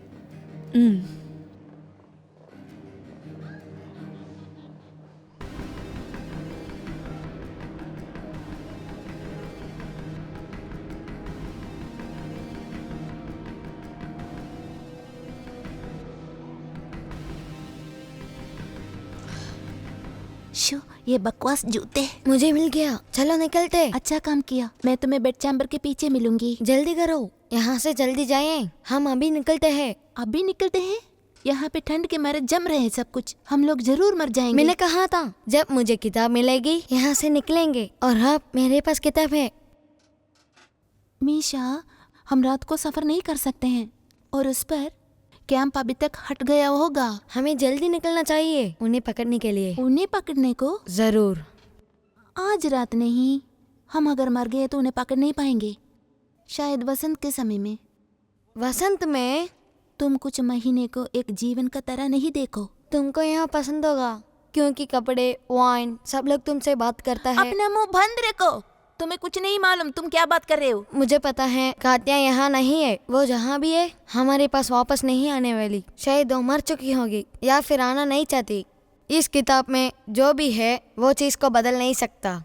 शो, ये बकवास जूते। मुझे मिल गया, चलो निकलते। अच्छा काम किया। मैं तुम्हें बेड चैम्बर के पीछे मिलूंगी। जल्दी करो, यहाँ से जल्दी जाएं। हम अभी निकलते हैं। अभी निकलते हैं? यहाँ पे ठंड के मारे जम रहे हैं सब कुछ। हम लोग जरूर मर जाएंगे। मैंने कहा था जब मुझे किताब मिलेगी यहाँ से निकलेंगे। और अब मेरे पास किताब है। मीशा, हम रात को सफर नहीं कर सकते हैं और उस पर कैंप अभी तक हट गया होगा। हमें जल्दी निकलना चाहिए उन्हें पकड़ने के लिए। उन्हें पकड़ने को? जरूर। आज रात नहीं। हम अगर मर गए तो उन्हें पकड़ नहीं पाएंगे। शायद वसंत के समय में। वसंत में? तुम कुछ महीने को एक जीवन का तरह नहीं देखो। तुमको यहाँ पसंद होगा। क्योंकि कपड़े, वाइन, सब लोग तुमसे बात करता है। अपना मुंह बंद रखो, तुम्हें कुछ नहीं मालूम, तुम क्या बात कर रहे हो? मुझे पता है कात्या यहाँ नहीं है, वो जहाँ भी है हमारे पास वापस नहीं आने वाली। शायद वो मर चुकी होगी या फिर आना नहीं चाहती। इस किताब में जो भी है वो चीज को बदल नहीं सकता।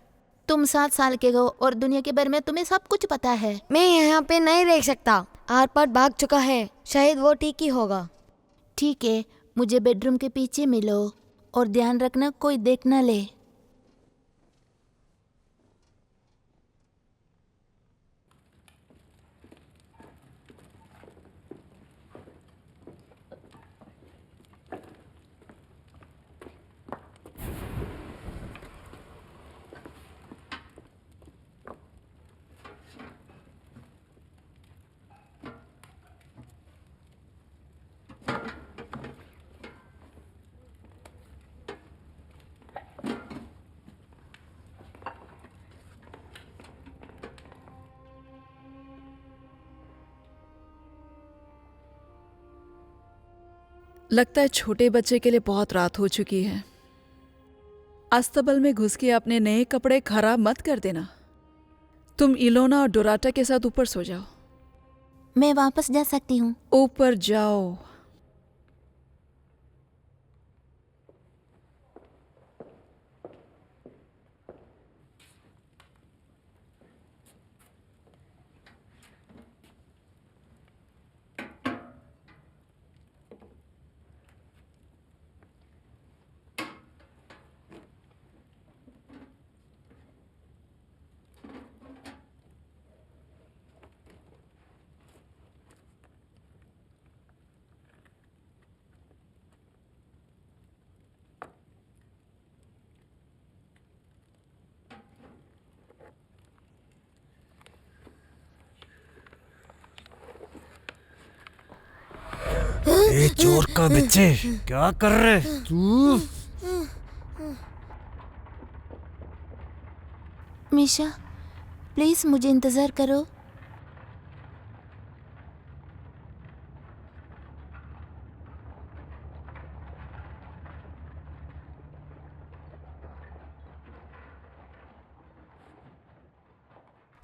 तुम 7 साल के हो और दुनिया के बारे में तुम्हें सब कुछ पता है। मैं यहाँ पे नहीं रह सकता, आर पार भाग चुका है, शायद वो ठीक ही होगा। ठीक है, मुझे बेडरूम के पीछे मिलो और ध्यान रखना कोई देख ना ले। लगता है छोटे बच्चे के लिए बहुत रात हो चुकी है। अस्तबल में घुस के अपने नए कपड़े खराब मत कर देना। तुम इलोना और डोराटा के साथ ऊपर सो जाओ। मैं वापस जा सकती हूँ? ऊपर जाओ। ए चोर का बच्चे, क्या कर रहे तू? मीशा, प्लीज मुझे इंतजार करो।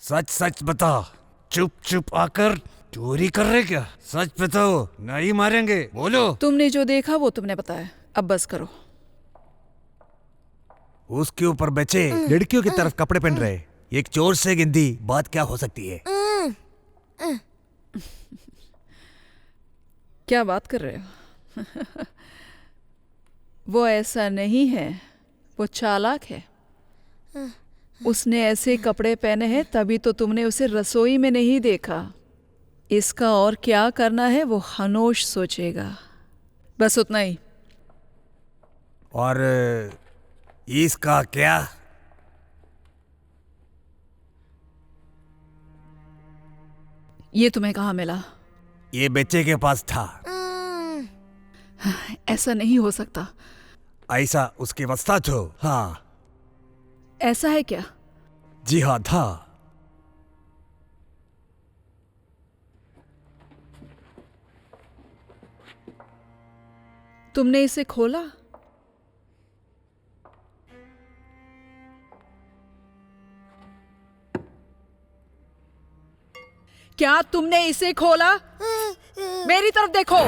सच सच बता, चुप चुप आकर चोरी कर रहे क्या? सच बताओ, नहीं मारेंगे, बोलो। तुमने जो देखा वो तुमने बताया, अब बस करो। उसके ऊपर बच्चे लड़कियों की तरफ कपड़े पहन रहे, एक चोर से गिनती बात क्या हो सकती है? क्या बात कर रहे हो? वो ऐसा नहीं है, वो चालाक है। उसने ऐसे कपड़े पहने हैं तभी तो तुमने उसे रसोई में नहीं देखा। इसका और क्या करना है वो हनोश सोचेगा, बस उतना ही। और इसका क्या? ये तुम्हें कहाँ मिला? ये बच्चे के पास था। ऐसा नहीं हो सकता। ऐसा उसके पास था तो हाँ। ऐसा है क्या? जी हाँ था। तुमने इसे खोला? क्या तुमने इसे खोला? मेरी तरफ देखो।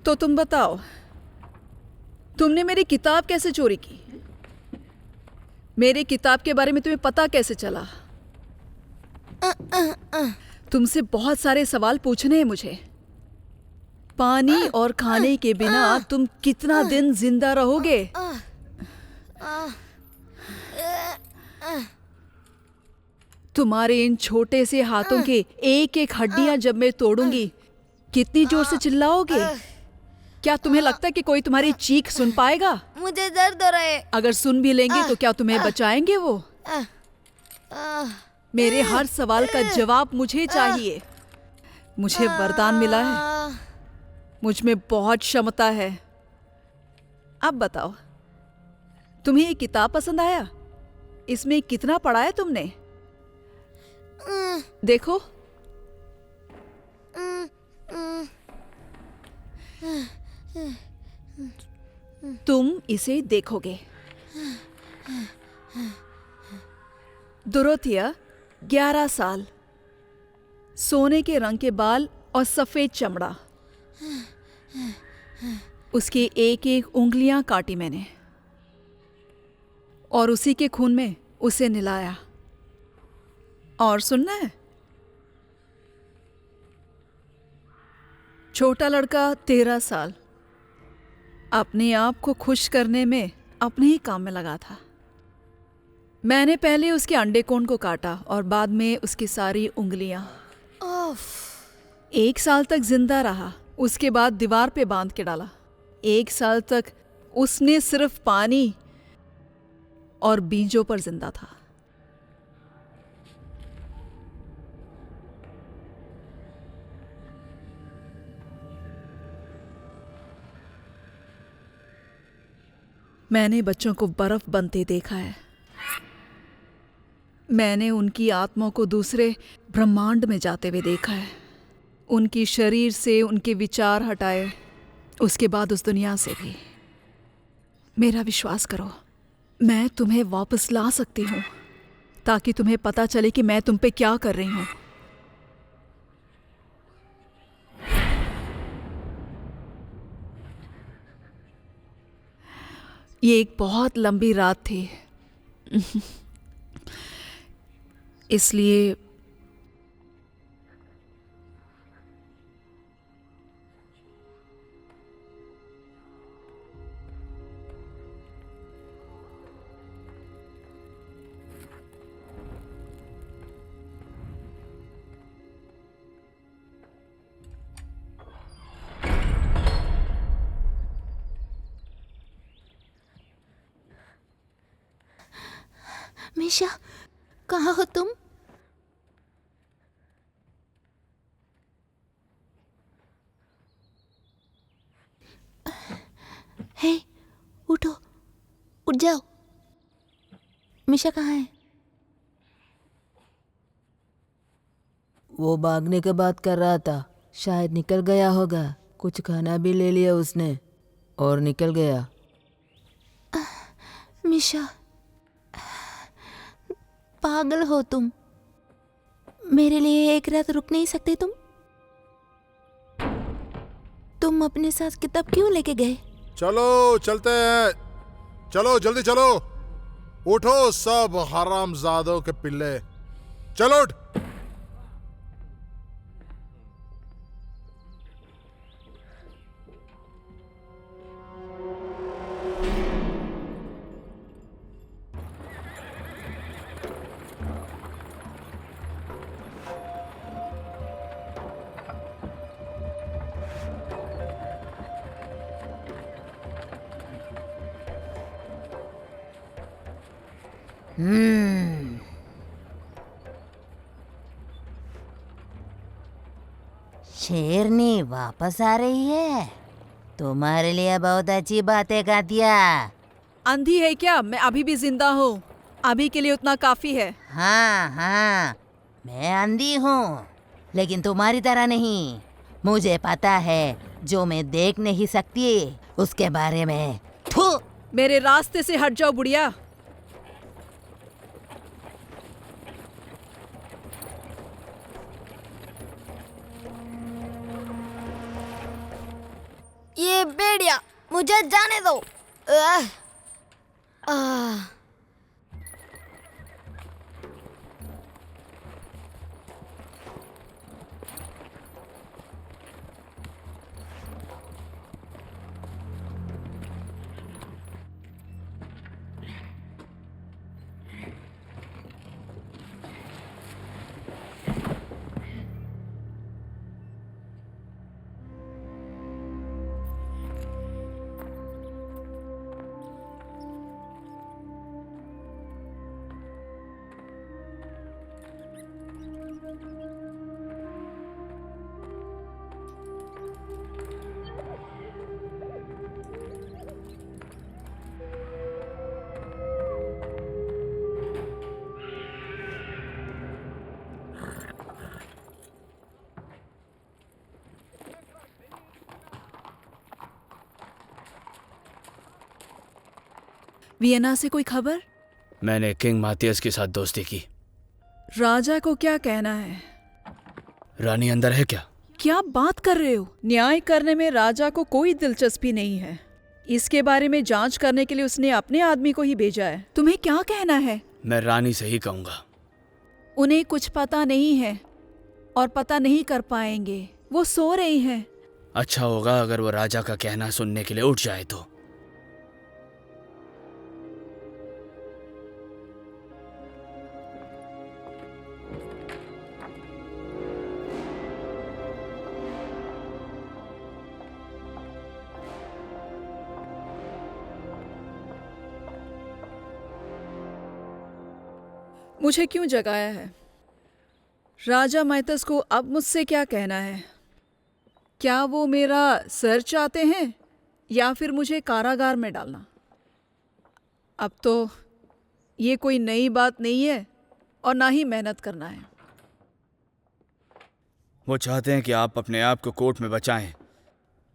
तो तुम बताओ, तुमने मेरी किताब कैसे चोरी की? मेरी किताब के बारे में तुम्हें पता कैसे चला? तुमसे बहुत सारे सवाल पूछने हैं मुझे। पानी और खाने के बिना तुम कितना दिन जिंदा रहोगे? तुम्हारे इन छोटे से हाथों के एक एक हड्डियां जब मैं तोड़ूंगी, कितनी जोर से चिल्लाओगे? क्या तुम्हें लगता है कि कोई तुम्हारी चीख सुन पाएगा? मुझे दर्द हो रहा है। अगर सुन भी लेंगे तो क्या तुम्हें बचाएंगे वो? मेरे हर सवाल का जवाब मुझे चाहिए। मुझे वरदान मिला है, मुझ में बहुत क्षमता है। अब बताओ, तुम्हें ये किताब पसंद आया? इसमें कितना पढ़ा है तुमने? देखो, तुम इसे देखोगे। डोरोथिया 11 साल, सोने के रंग के बाल और सफेद चमड़ा। उसकी एक एक उंगलियां काटी मैंने और उसी के खून में उसे नहलाया। और सुनना है, छोटा लड़का 13 साल, अपने आप को खुश करने में अपने ही काम में लगा था। मैंने पहले उसके अंडे कोण को काटा और बाद में उसकी सारी उंगलियां। 1 साल तक जिंदा रहा, उसके बाद दीवार पे बांध के डाला। 1 साल तक उसने सिर्फ पानी और बीजों पर जिंदा था। मैंने बच्चों को बर्फ बनते देखा है। मैंने उनकी आत्मा को दूसरे ब्रह्मांड में जाते हुए देखा है। उनकी शरीर से उनके विचार हटाए, उसके बाद उस दुनिया से भी। मेरा विश्वास करो, मैं तुम्हें वापस ला सकती हूँ, ताकि तुम्हें पता चले कि मैं तुम पे क्या कर रही हूँ। ये एक बहुत लंबी रात थी, इसलिए मीशा, कहाँ हो तुम? हे, उठो, उठ जाओ। मीशा कहाँ है? वो भागने की बात कर रहा था, शायद निकल गया होगा। कुछ खाना भी ले लिया उसने और निकल गया। मीशा, पागल हो तुम। मेरे लिए एक रात रुक नहीं सकते तुम? तुम अपने साथ किताब क्यों लेके गए? चलो चलते हैं, चलो जल्दी चलो, उठो सब हरामजादों के पिल्ले, चलो उठ। शेरनी वापस आ रही है। तुम्हारे लिए बहुत अच्छी बातें कातिया। अंधी है क्या? मैं अभी भी जिंदा हूँ, अभी के लिए उतना काफी है। हाँ हाँ, मैं अंधी हूँ, लेकिन तुम्हारी तरह नहीं। मुझे पता है जो मैं देख नहीं सकती उसके बारे में। थू! मेरे रास्ते से हट जाओ बुढ़िया। ये भेड़िया, मुझे जाने दो। वियना से कोई खबर? मैंने किंग माथियस के साथ दोस्ती की। राजा को क्या कहना है? रानी अंदर है क्या? क्या बात कर रहे हो? न्याय करने में राजा को कोई दिलचस्पी नहीं है। इसके बारे में जांच करने के लिए उसने अपने आदमी को ही भेजा है। तुम्हें क्या कहना है? मैं रानी से ही कहूंगा। उन्हें कुछ पता नहीं है और पता नहीं कर पाएंगे। वो सो रही हैं। अच्छा होगा अगर वो राजा का कहना सुनने के लिए उठ जाए तो। मुझे क्यों जगाया है? राजा माइतस को अब मुझसे क्या कहना है? क्या वो मेरा सर चाहते हैं या फिर मुझे कारागार में डालना? अब तो ये कोई नई बात नहीं है और ना ही मेहनत करना है। वो चाहते हैं कि आप अपने आप को कोर्ट में बचाएं,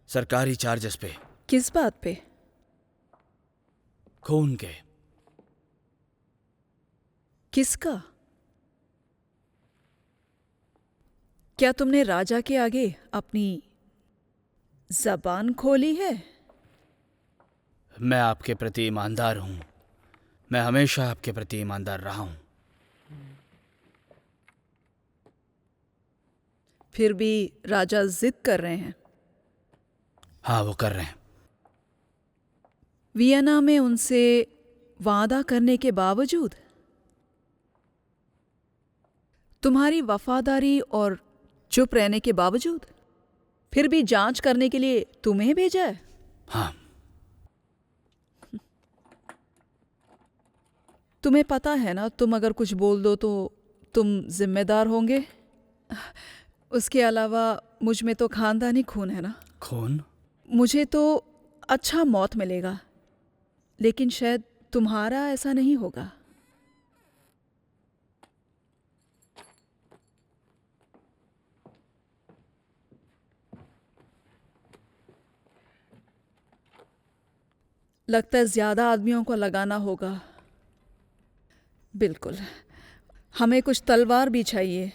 सरकारी चार्जेस पे। किस बात पे? खून के। किसका? क्या तुमने राजा के आगे अपनी जबान खोली है? मैं आपके प्रति ईमानदार हूं। मैं हमेशा आपके प्रति ईमानदार रहा हूं। फिर भी राजा जिद कर रहे हैं। हाँ, वो कर रहे हैं। वियना में उनसे वादा करने के बावजूद, तुम्हारी वफादारी और चुप रहने के बावजूद, फिर भी जांच करने के लिए तुम्हें भेजा है? हाँ। तुम्हें पता है ना, तुम अगर कुछ बोल दो तो तुम जिम्मेदार होंगे। उसके अलावा मुझ में तो खानदानी खून है ना। खून? मुझे तो अच्छा मौत मिलेगा, लेकिन शायद तुम्हारा ऐसा नहीं होगा। लगता है ज्यादा आदमियों को लगाना होगा। बिल्कुल, हमें कुछ तलवार भी चाहिए।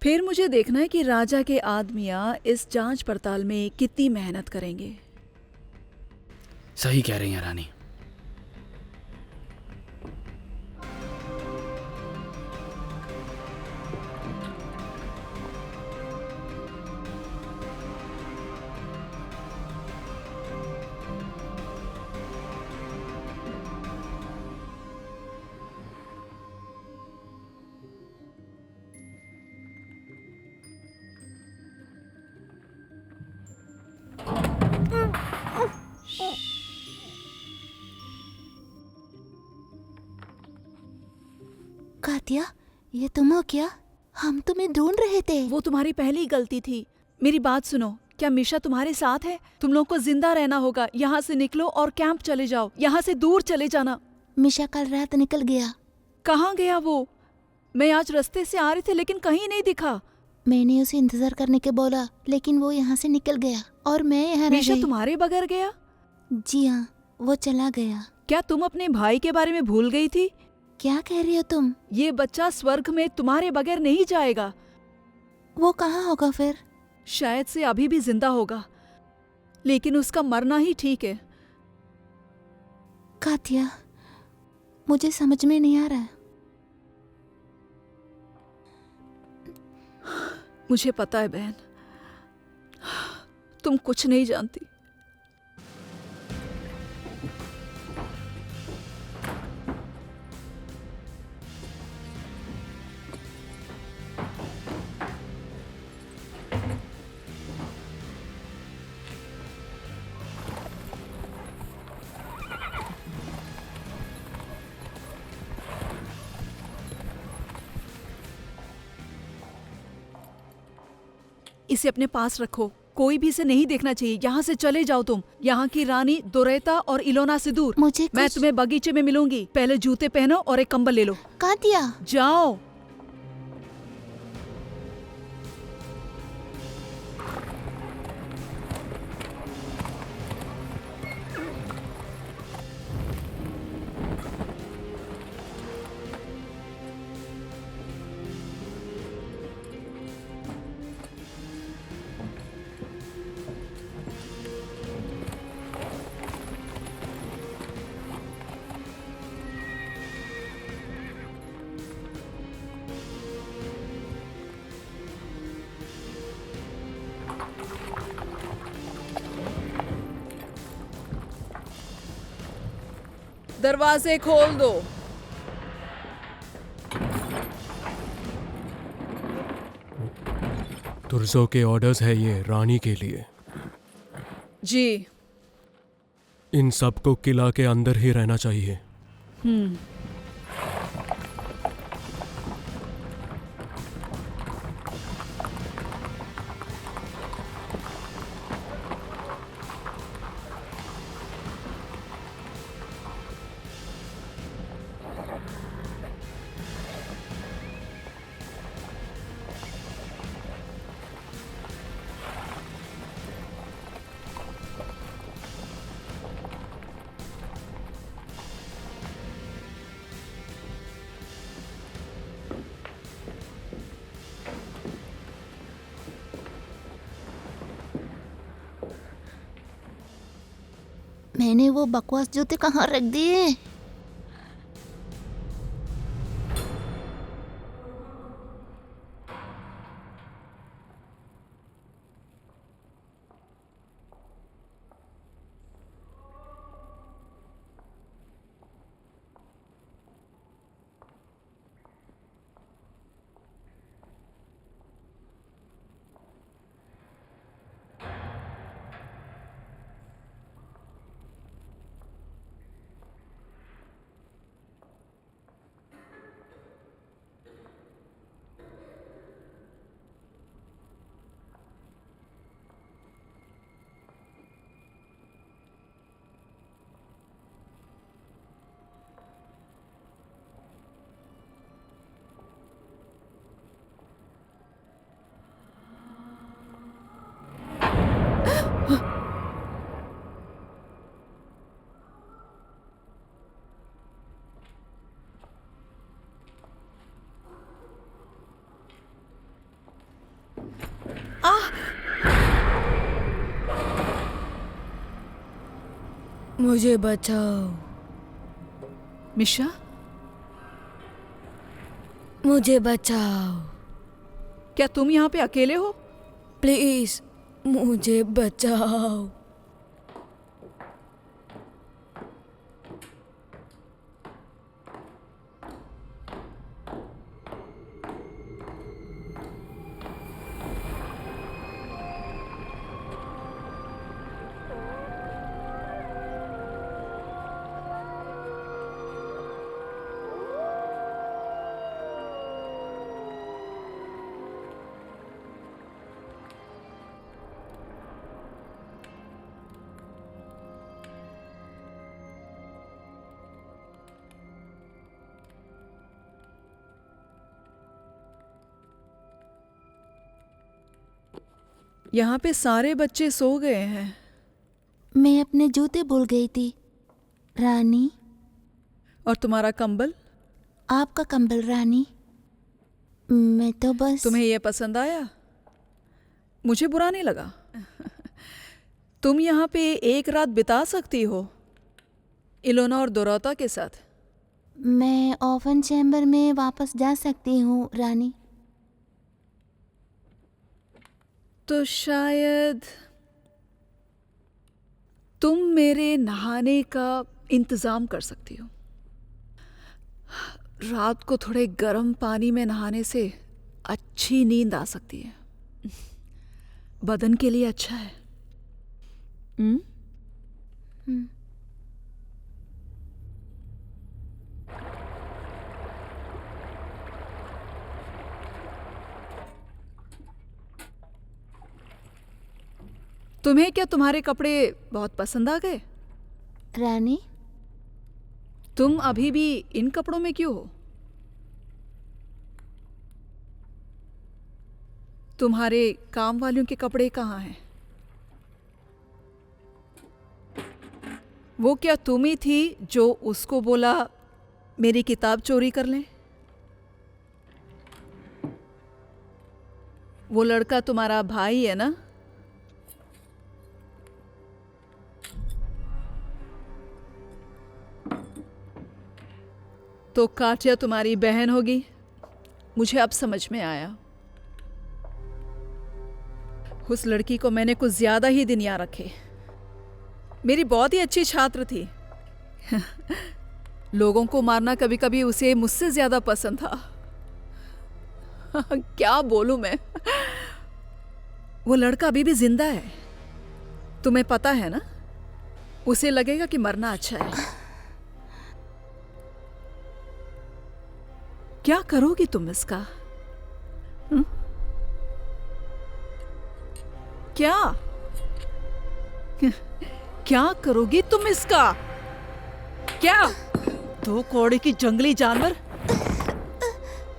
फिर मुझे देखना है कि राजा के आदमियां इस जांच पड़ताल में कितनी मेहनत करेंगे। सही कह रही हैं रानी। कातिया, ये तुम हो क्या? हम तुम्हें ढूंढ रहे थे। वो तुम्हारी पहली गलती थी। मेरी बात सुनो, क्या मिशा तुम्हारे साथ है? तुम लोग को जिंदा रहना होगा। यहाँ से निकलो और कैंप चले जाओ। यहाँ से दूर चले जाना। मिशा कल रात निकल गया। कहाँ गया वो? मैं आज रास्ते से आ रही थी लेकिन कहीं नहीं दिखा। मैंने उसे इंतजार करने के बोला, लेकिन वो यहाँ से निकल गया और मैं यहाँ रह मिशा गई। तुम्हारे बगैर गया? जी हाँ, वो चला गया। क्या तुम अपने भाई के बारे में भूल गई थी? क्या कह रही हो तुम? ये बच्चा स्वर्ग में तुम्हारे बगैर नहीं जाएगा। वो कहाँ होगा फिर? शायद से अभी भी जिंदा होगा, लेकिन उसका मरना ही ठीक है। कातिया, मुझे समझ में नहीं आ रहा है। मुझे पता है बहन, तुम कुछ नहीं जानती। इसे अपने पास रखो। कोई भी इसे नहीं देखना चाहिए। यहाँ से चले जाओ तुम। यहाँ की रानी दोरेता और इलोना से दूर। मैं तुम्हें बगीचे में मिलूंगी। पहले जूते पहनो और एक कंबल ले लो। कातिया, जाओ। दरवाजे खोल दो। तुर्जो के ऑर्डर्स है ये रानी के लिए। जी। इन सबको किला के अंदर ही रहना चाहिए। मैंने वो बकवास जूते कहाँ रख दिए? मुझे बचाओ। मिशा, मुझे बचाओ क्या तुम यहाँ पे अकेले हो? प्लीज, मुझे बचाओ। यहाँ पे सारे बच्चे सो गए हैं। मैं अपने जूते भूल गई थी रानी। और तुम्हारा कंबल? आपका कंबल रानी। मैं तो बस। तुम्हें ये पसंद आया? मुझे बुरा नहीं लगा। तुम यहाँ पे एक रात बिता सकती हो इलोना और दोरौता के साथ। मैं ऑफन चैम्बर में वापस जा सकती हूँ रानी। तो शायद तुम मेरे नहाने का इंतज़ाम कर सकती हो। रात को थोड़े गर्म पानी में नहाने से अच्छी नींद आ सकती है। बदन के लिए अच्छा है। तुम्हें क्या तुम्हारे कपड़े बहुत पसंद आ गए? रानी, तुम अभी भी इन कपड़ों में क्यों हो? तुम्हारे काम वालियों के कपड़े कहाँ हैं? वो क्या तुम ही थी जो उसको बोला मेरी किताब चोरी कर लें? वो लड़का तुम्हारा भाई है ना? तो काटिया तुम्हारी बहन होगी। मुझे अब समझ में आया। उस लड़की को मैंने कुछ ज्यादा ही दिन याद रखे। मेरी बहुत ही अच्छी छात्र थी। लोगों को मारना कभी कभी उसे मुझसे ज्यादा पसंद था। क्या बोलूं मैं। वो लड़का अभी भी जिंदा है, तुम्हें पता है ना। उसे लगेगा कि मरना अच्छा है। क्या करोगी तुम इसका? हुँ? क्या क्या करोगी तुम इसका? क्या 2 कौड़े की जंगली जानवर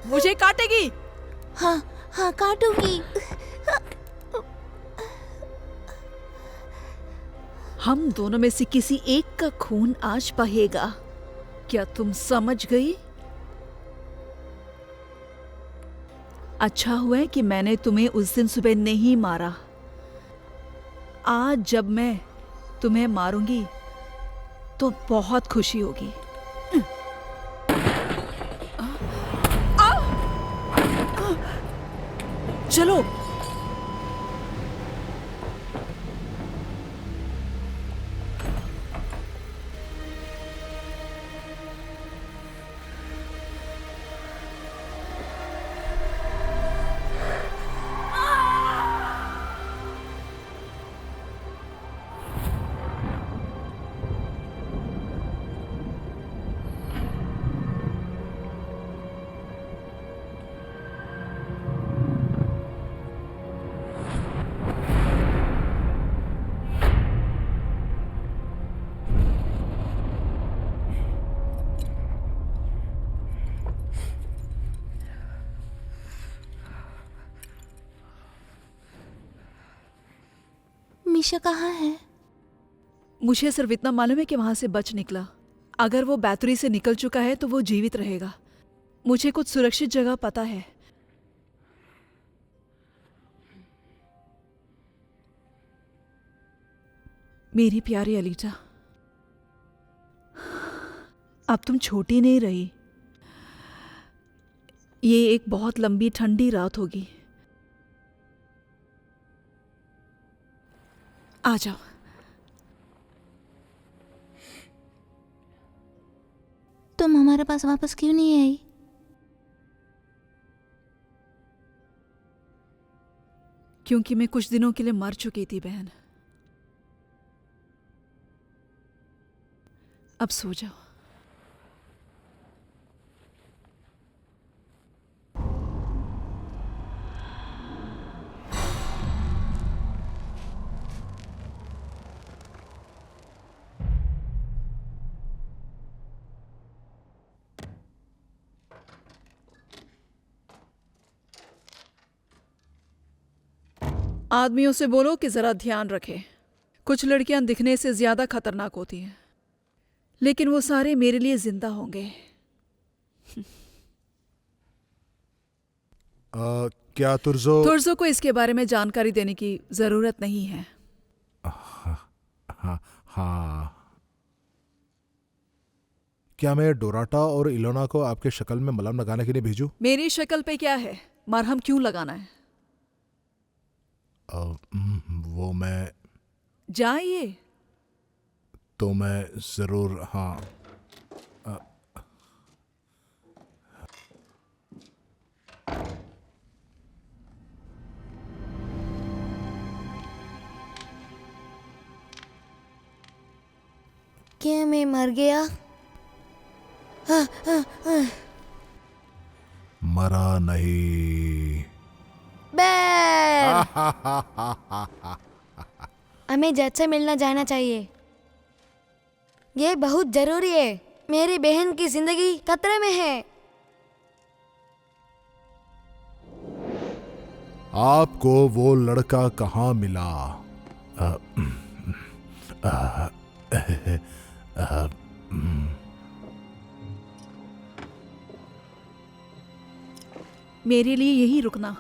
मुझे काटेगी? हाँ हाँ काटूंगी। हम दोनों में से किसी एक का खून आज बहेगा। क्या तुम समझ गई? अच्छा हुआ है कि मैंने तुम्हें उस दिन सुबह नहीं मारा। आज जब मैं तुम्हें मारूंगी तो बहुत खुशी होगी। चलो। मीशा कहाँ है? मुझे सिर्फ इतना मालूम है कि वहां से बच निकला। अगर वो बैतुरी से निकल चुका है तो वो जीवित रहेगा। मुझे कुछ सुरक्षित जगह पता है। मेरी प्यारी अलीटा, अब तुम छोटी नहीं रही। ये एक बहुत लंबी ठंडी रात होगी। आ जाओ। तुम हमारे पास वापस क्यों नहीं आई? क्योंकि मैं कुछ दिनों के लिए मर चुकी थी बहन। अब सो जाओ। आदमियों से बोलो कि जरा ध्यान रखें। कुछ लड़कियां दिखने से ज्यादा खतरनाक होती हैं, लेकिन वो सारे मेरे लिए जिंदा होंगे। क्या तुर्जो? तुर्जो को इसके बारे में जानकारी देने की जरूरत नहीं है। हाँ। क्या मैं डोराटा और इलोना को आपके शक्ल में मलहम लगाने के लिए भेजूं? मेरी शक्ल पे क्या है? मरहम क्यों लगाना है? वो मैं जाइए। तो मैं जरूर। हाँ। क्या मैं मर गया? मरा नहीं। बैर! हमें जज से मिलना जाना चाहिए। ये बहुत जरूरी है। मेरी बहन की जिंदगी खतरे में है। आपको वो लड़का कहाँ मिला? मेरे लिए यही रुकना।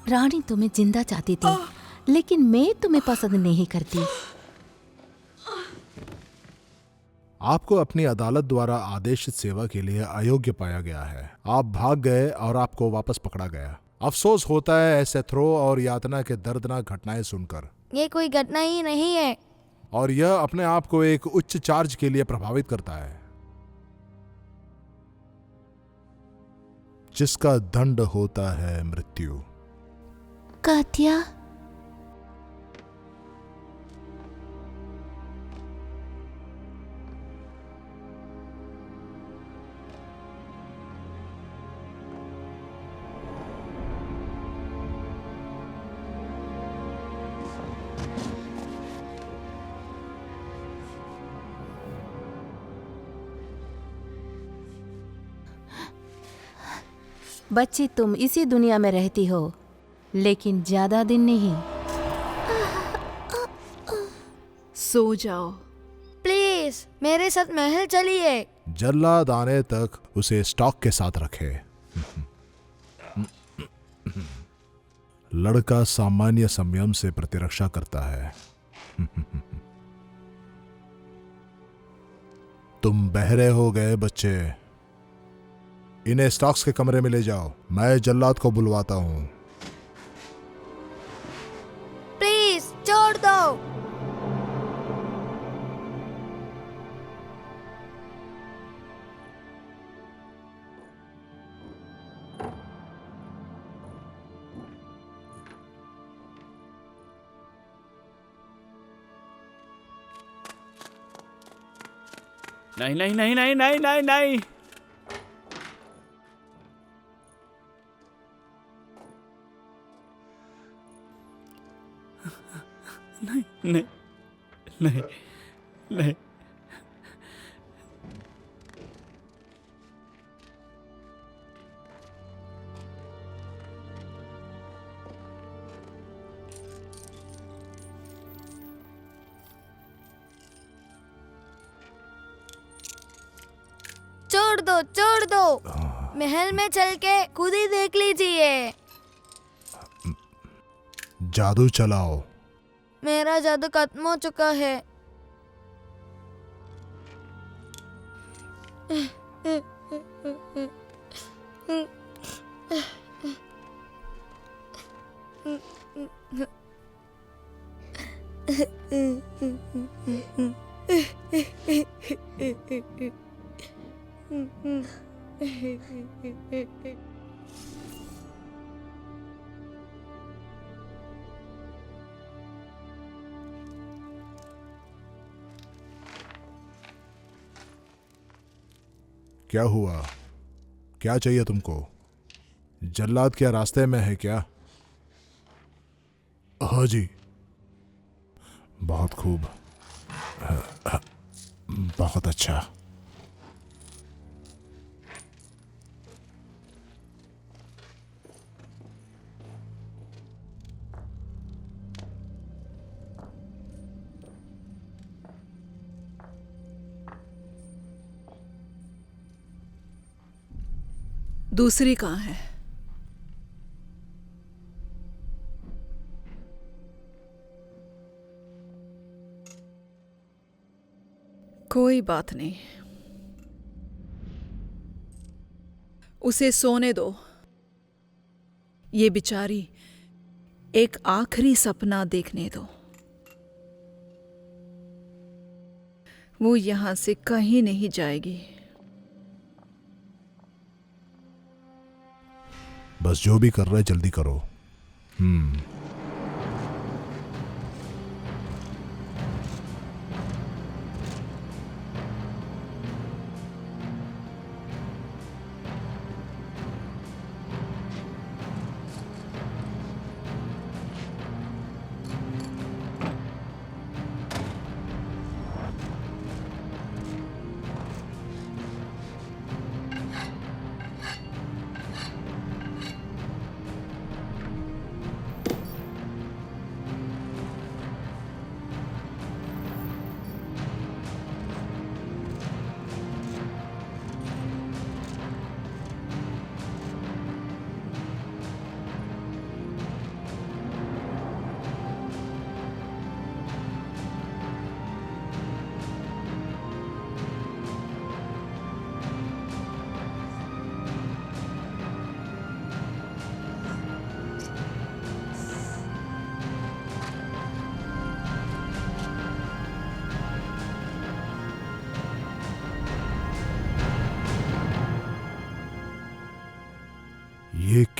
रानी तुम्हें जिंदा चाहती थी, लेकिन मैं तुम्हें पसंद नहीं करती। आपको अपनी अदालत द्वारा आदेशित सेवा के लिए अयोग्य पाया गया है। आप भाग गए और आपको वापस पकड़ा गया। अफसोस होता है ऐसे थ्रो और यातना के दर्दनाक घटनाएं सुनकर। ये कोई घटना ही नहीं है। और यह अपने आप को एक उच्च चार्ज के लिए प्रभावित करता है, जिसका दंड होता है मृत्यु। कात्या, बच्ची तुम इसी दुनिया में रहती हो, लेकिन ज्यादा दिन नहीं। सो जाओ। प्लीज मेरे साथ महल चलिए। जल्लाद आने तक उसे स्टॉक के साथ रखे। लड़का सामान्य संयम से प्रतिरक्षा करता है। तुम बहरे हो गए बच्चे। इन्हें स्टॉक्स के कमरे में ले जाओ। मैं जल्लाद को बुलवाता हूं। प्लीज छोड़ दो। नहीं नहीं नहीं नहीं नहीं नहीं नहीं। नहीं नहीं नहीं नहीं। छोड़ दो। महल में चल के खुद ही देख लीजिए। जादू चलाओ। मेरा जादू खत्म हो चुका है। क्या हुआ? क्या चाहिए तुमको? जल्लाद क्या रास्ते में है क्या? हाँ जी। बहुत खूब। बहुत अच्छा। दूसरी कहाँ है? कोई बात नहीं, उसे सोने दो। ये बेचारी एक आखिरी सपना देखने दो। वो यहां से कहीं नहीं जाएगी। बस जो भी कर रहे जल्दी करो।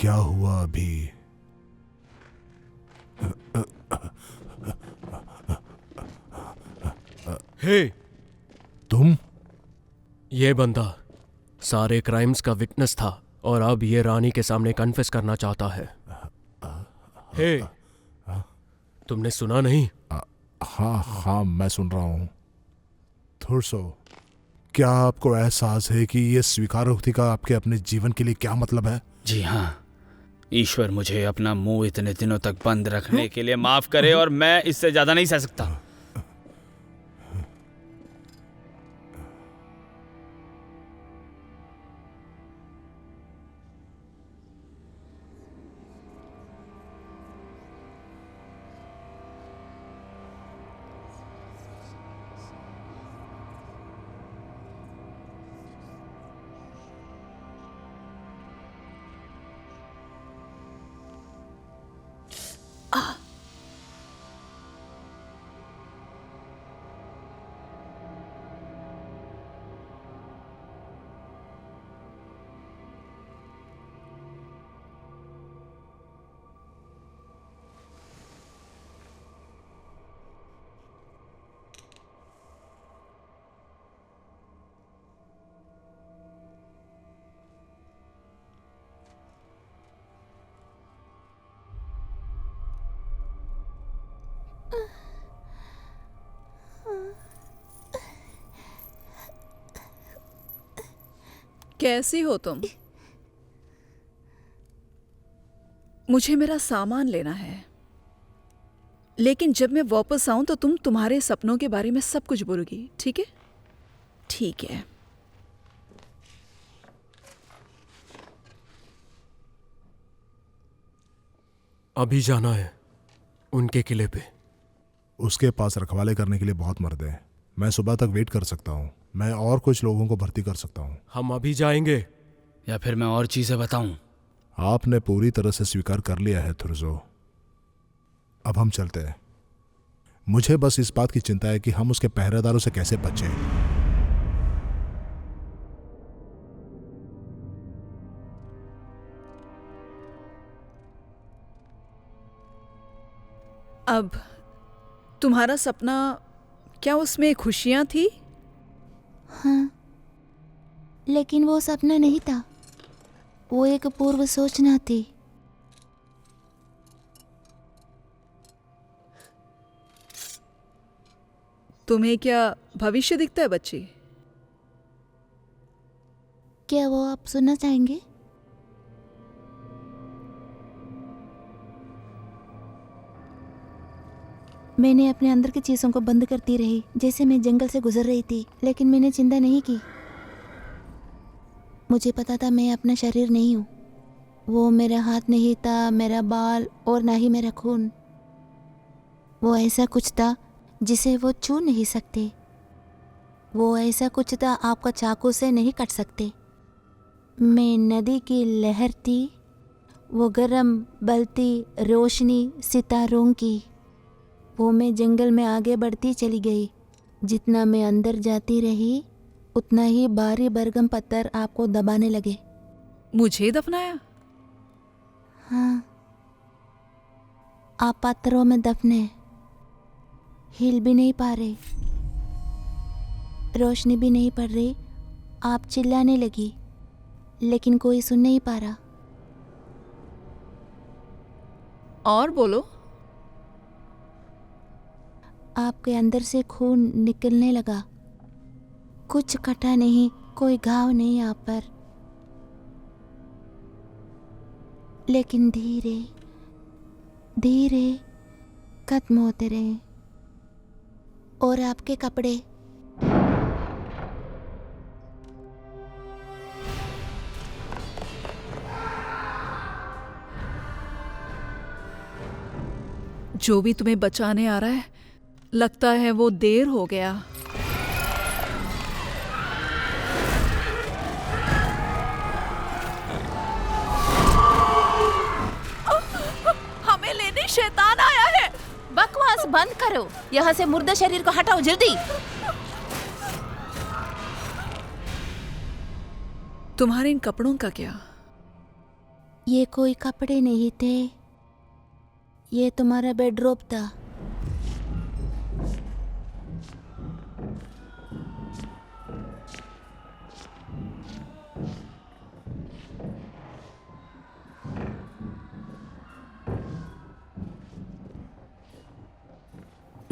क्या हुआ अभी? हे, तुम? ये बंदा सारे क्राइम्स का विटनेस था और अब ये रानी के सामने कन्फेस करना चाहता है। हे, तुमने सुना नहीं? हाँ हाँ, मैं सुन रहा हूँ। थुरसो, क्या आपको एहसास है कि ये स्वीकारोक्ति का आपके अपने जीवन के लिए क्या मतलब है? जी हाँ, ईश्वर मुझे अपना मुंह इतने दिनों तक बंद रखने के लिए माफ करे और मैं इससे ज्यादा नहीं सह सकता। कैसी हो तुम? मुझे मेरा सामान लेना है, लेकिन जब मैं वापस आऊं तो तुम तुम्हारे सपनों के बारे में सब कुछ बोलोगी, ठीक है? ठीक है। अभी जाना है उनके किले पे। उसके पास रखवाले करने के लिए बहुत मर्द हैं। मैं सुबह तक वेट कर सकता हूँ। मैं और कुछ लोगों को भर्ती कर सकता हूँ। हम अभी जाएंगे या फिर मैं और चीजें बताऊं? आपने पूरी तरह से स्वीकार कर लिया है थुरजो। अब हम चलते हैं। मुझे बस इस बात की चिंता है कि हम उसके पहरेदारों से कैसे बचें। अब तुम्हारा सपना, क्या उसमें खुशियां थी? हाँ, लेकिन वो सपना नहीं था, वो एक पूर्व सूचना थी। तुम्हें क्या भविष्य दिखता है बच्ची? क्या वो आप सुनना चाहेंगे? मैंने अपने अंदर की चीज़ों को बंद करती रही, जैसे मैं जंगल से गुजर रही थी, लेकिन मैंने चिंता नहीं की। मुझे पता था मैं अपना शरीर नहीं हूँ। वो मेरा हाथ नहीं था, मेरा बाल और ना ही मेरा खून। वो ऐसा कुछ था जिसे वो छू नहीं सकते। वो ऐसा कुछ था आपका चाकू से नहीं काट सकते। मैं नदी की लहर थी, वो गर्म बलती रोशनी सितारों की। वो मैं जंगल में आगे बढ़ती चली गई। जितना मैं अंदर जाती रही, उतना ही भारी बरगम पत्थर आपको दबाने लगे। मुझे दफनाया? हाँ, आप पत्थरों में दफने, हिल भी नहीं पा रहे, रोशनी भी नहीं पड़ रही। आप चिल्लाने लगी, लेकिन कोई सुन नहीं पा रहा। और बोलो। आपके अंदर से खून निकलने लगा। कुछ कटा नहीं, कोई घाव नहीं आप पर, लेकिन धीरे धीरे खत्म होते रहे। और आपके कपड़े, जो भी तुम्हें बचाने आ रहा है, लगता है वो देर हो गया। हमें लेने शैतान आया है। बकवास बंद करो। यहाँ से मुर्दा शरीर को हटाओ जल्दी। तुम्हारे इन कपड़ों का क्या? ये कोई कपड़े नहीं थे, ये तुम्हारा बेडरोब था।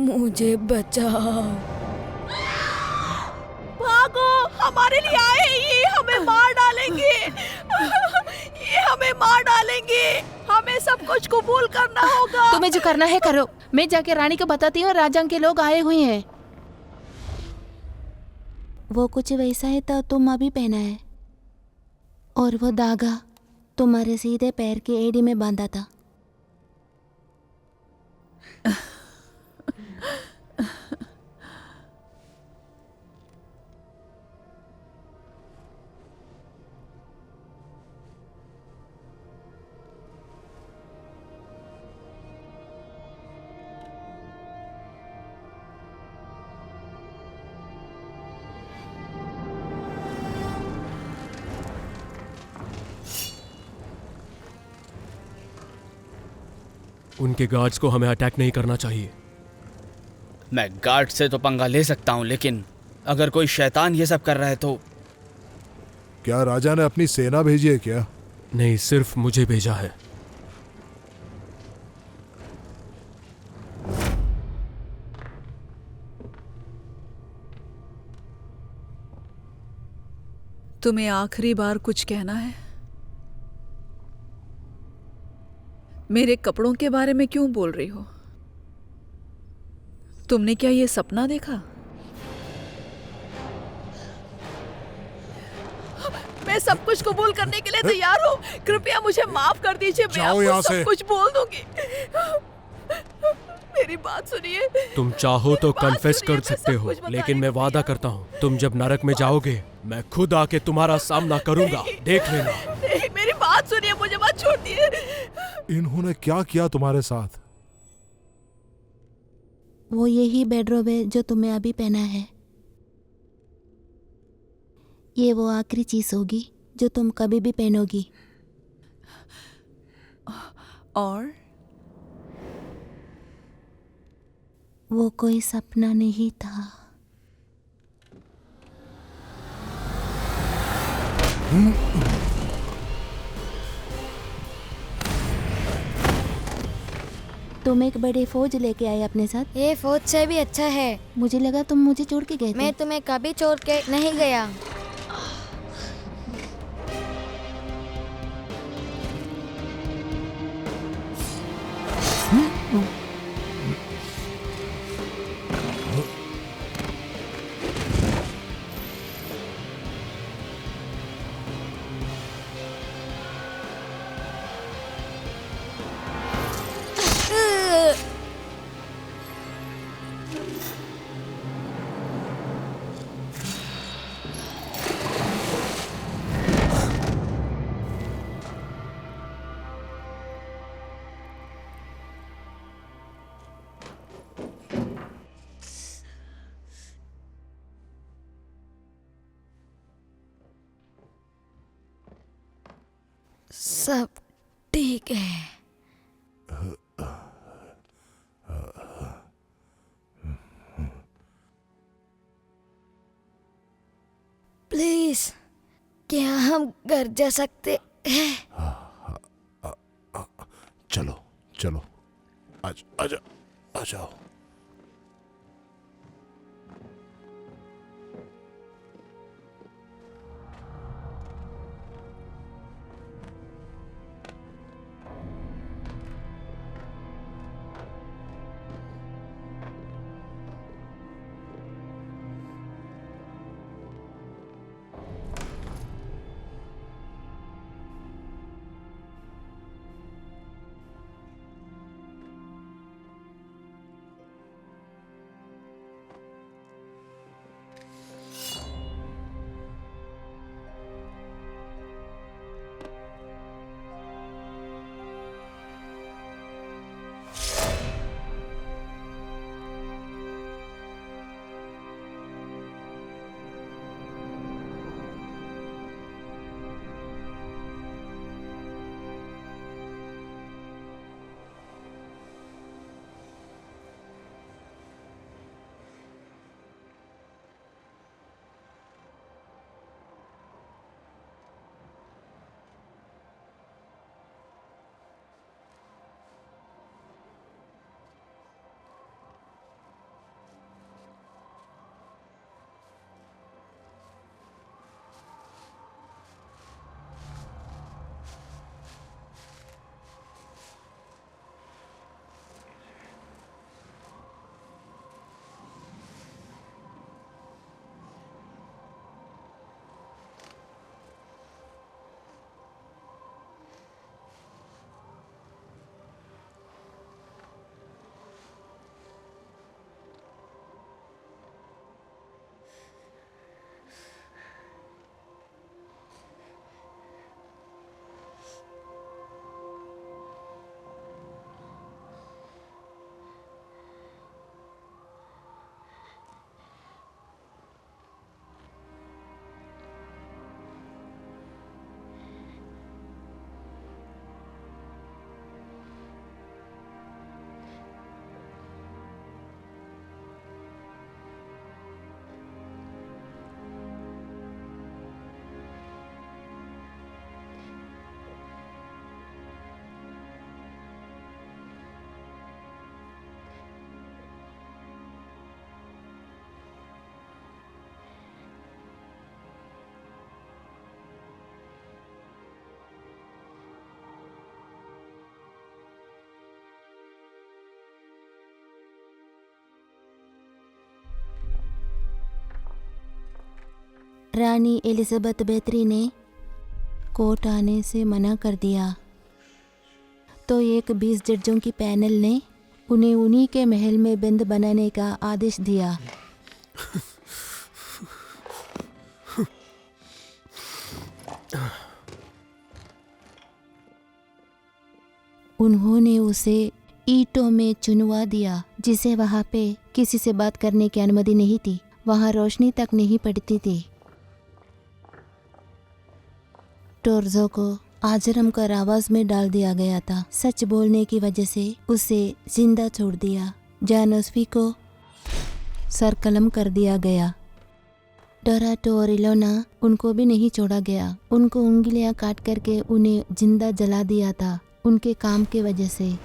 मुझे बचाओ। भागो, हमारे लिए आए, ये हमें मार डालेंगे। ये हमें मार डालेंगे, हमें सब कुछ कबूल करना होगा। तुम्हें जो करना है करो, मैं जाके रानी को बताती हूँ राजंग के लोग आए हुए हैं। वो कुछ वैसा है तो तुम अभी पहना है, और वो धागा तुम्हारे सीधे पैर की एड़ी में बांधा था। उनके गार्ड्स को हमें अटैक नहीं करना चाहिए। मैं गार्ड से तो पंगा ले सकता हूँ, लेकिन अगर कोई शैतान ये सब कर रहा है तो। क्या राजा ने अपनी सेना भेजी है क्या? नहीं, सिर्फ मुझे भेजा है। तुम्हें आखिरी बार कुछ कहना है? मेरे कपड़ों के बारे में क्यों बोल रही हो? तुमने क्या ये सपना देखा? मैं सब कुछ कबूल करने के लिए तैयार हूँ। कृपया मुझे माफ कर दीजिए, मैं जाओ यहाँ आपको से। सब कुछ बोल दूंगी। मेरी बात सुनिए। तुम चाहो तो मेरी बात कन्फेस सुनिए, कर मैं सकते सब हो, कुछ बताने लेकिन मैं को वादा तैयार करता हूँ तुम जब नरक में जाओगे मैं खुद आके तुम्हारा सामना करूंगा, देख लेना। नहीं, मेरी बात सुनिए, मुझे मत छोड़िए। इन्होंने क्या किया तुम्हारे साथ? वो यही बेडरोब है जो तुम्हें अभी पहना है। ये वो आखिरी चीज होगी जो तुम कभी भी पहनोगी। और वो कोई सपना नहीं था। तुम एक बड़ी फौज लेके आए अपने साथ। ये फौज से भी अच्छा है। मुझे लगा तुम मुझे छोड़ के गए थे। मैं तुम्हें कभी छोड़ के नहीं गया। सब ठीक है। प्लीज, क्या हम घर जा सकते हैं? चलो चलो, आजा आ जाओ। रानी एलिजाबेथ बेत्री ने कोर्ट आने से मना कर दिया, तो एक 20 जजों की पैनल ने उन्हें उन्हीं के महल में बंद बनाने का आदेश दिया। उन्होंने उसे ईंटों में चुनवा दिया, जिसे वहां पे किसी से बात करने की अनुमति नहीं थी। वहां रोशनी तक नहीं पड़ती थी। टोर्जो को आजरम कर आवाज में डाल दिया गया था। सच बोलने की वजह से उसे जिंदा छोड़ दिया। जानोस्फी को सरकलम कर दिया गया। डोराटो और इलोना, उनको भी नहीं छोड़ा गया। उनको उंगलियां काट करके उन्हें जिंदा जला दिया था, उनके काम के वजह से।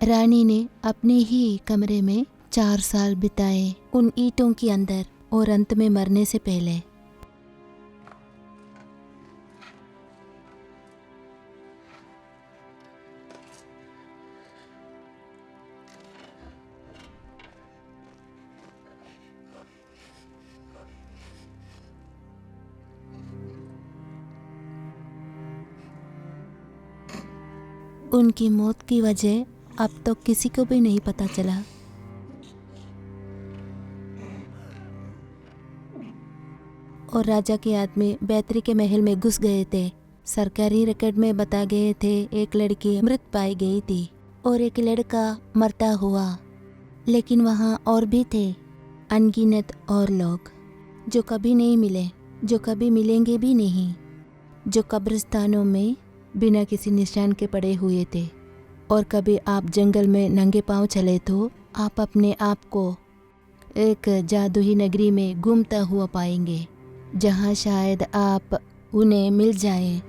रानी ने अपने ही कमरे में 4 साल बिताए, उन ईंटों के अंदर, और अंत में मरने से पहले। उनकी मौत की वजह अब तक किसी को भी नहीं पता चला। और राजा के आदमी बैतरी के महल में घुस गए थे। सरकारी रिकॉर्ड में बता गए थे एक लड़की मृत पाई गई थी और एक लड़का मरता हुआ। लेकिन वहाँ और भी थे अनगिनत और लोग जो कभी नहीं मिले, जो कभी मिलेंगे भी नहीं, जो कब्रिस्तानों में बिना किसी निशान के पड़े हुए थे। और कभी आप जंगल में नंगे पांव चले तो आप अपने आप को एक जादुई नगरी में घूमता हुआ पाएंगे, जहाँ शायद आप उन्हें मिल जाएं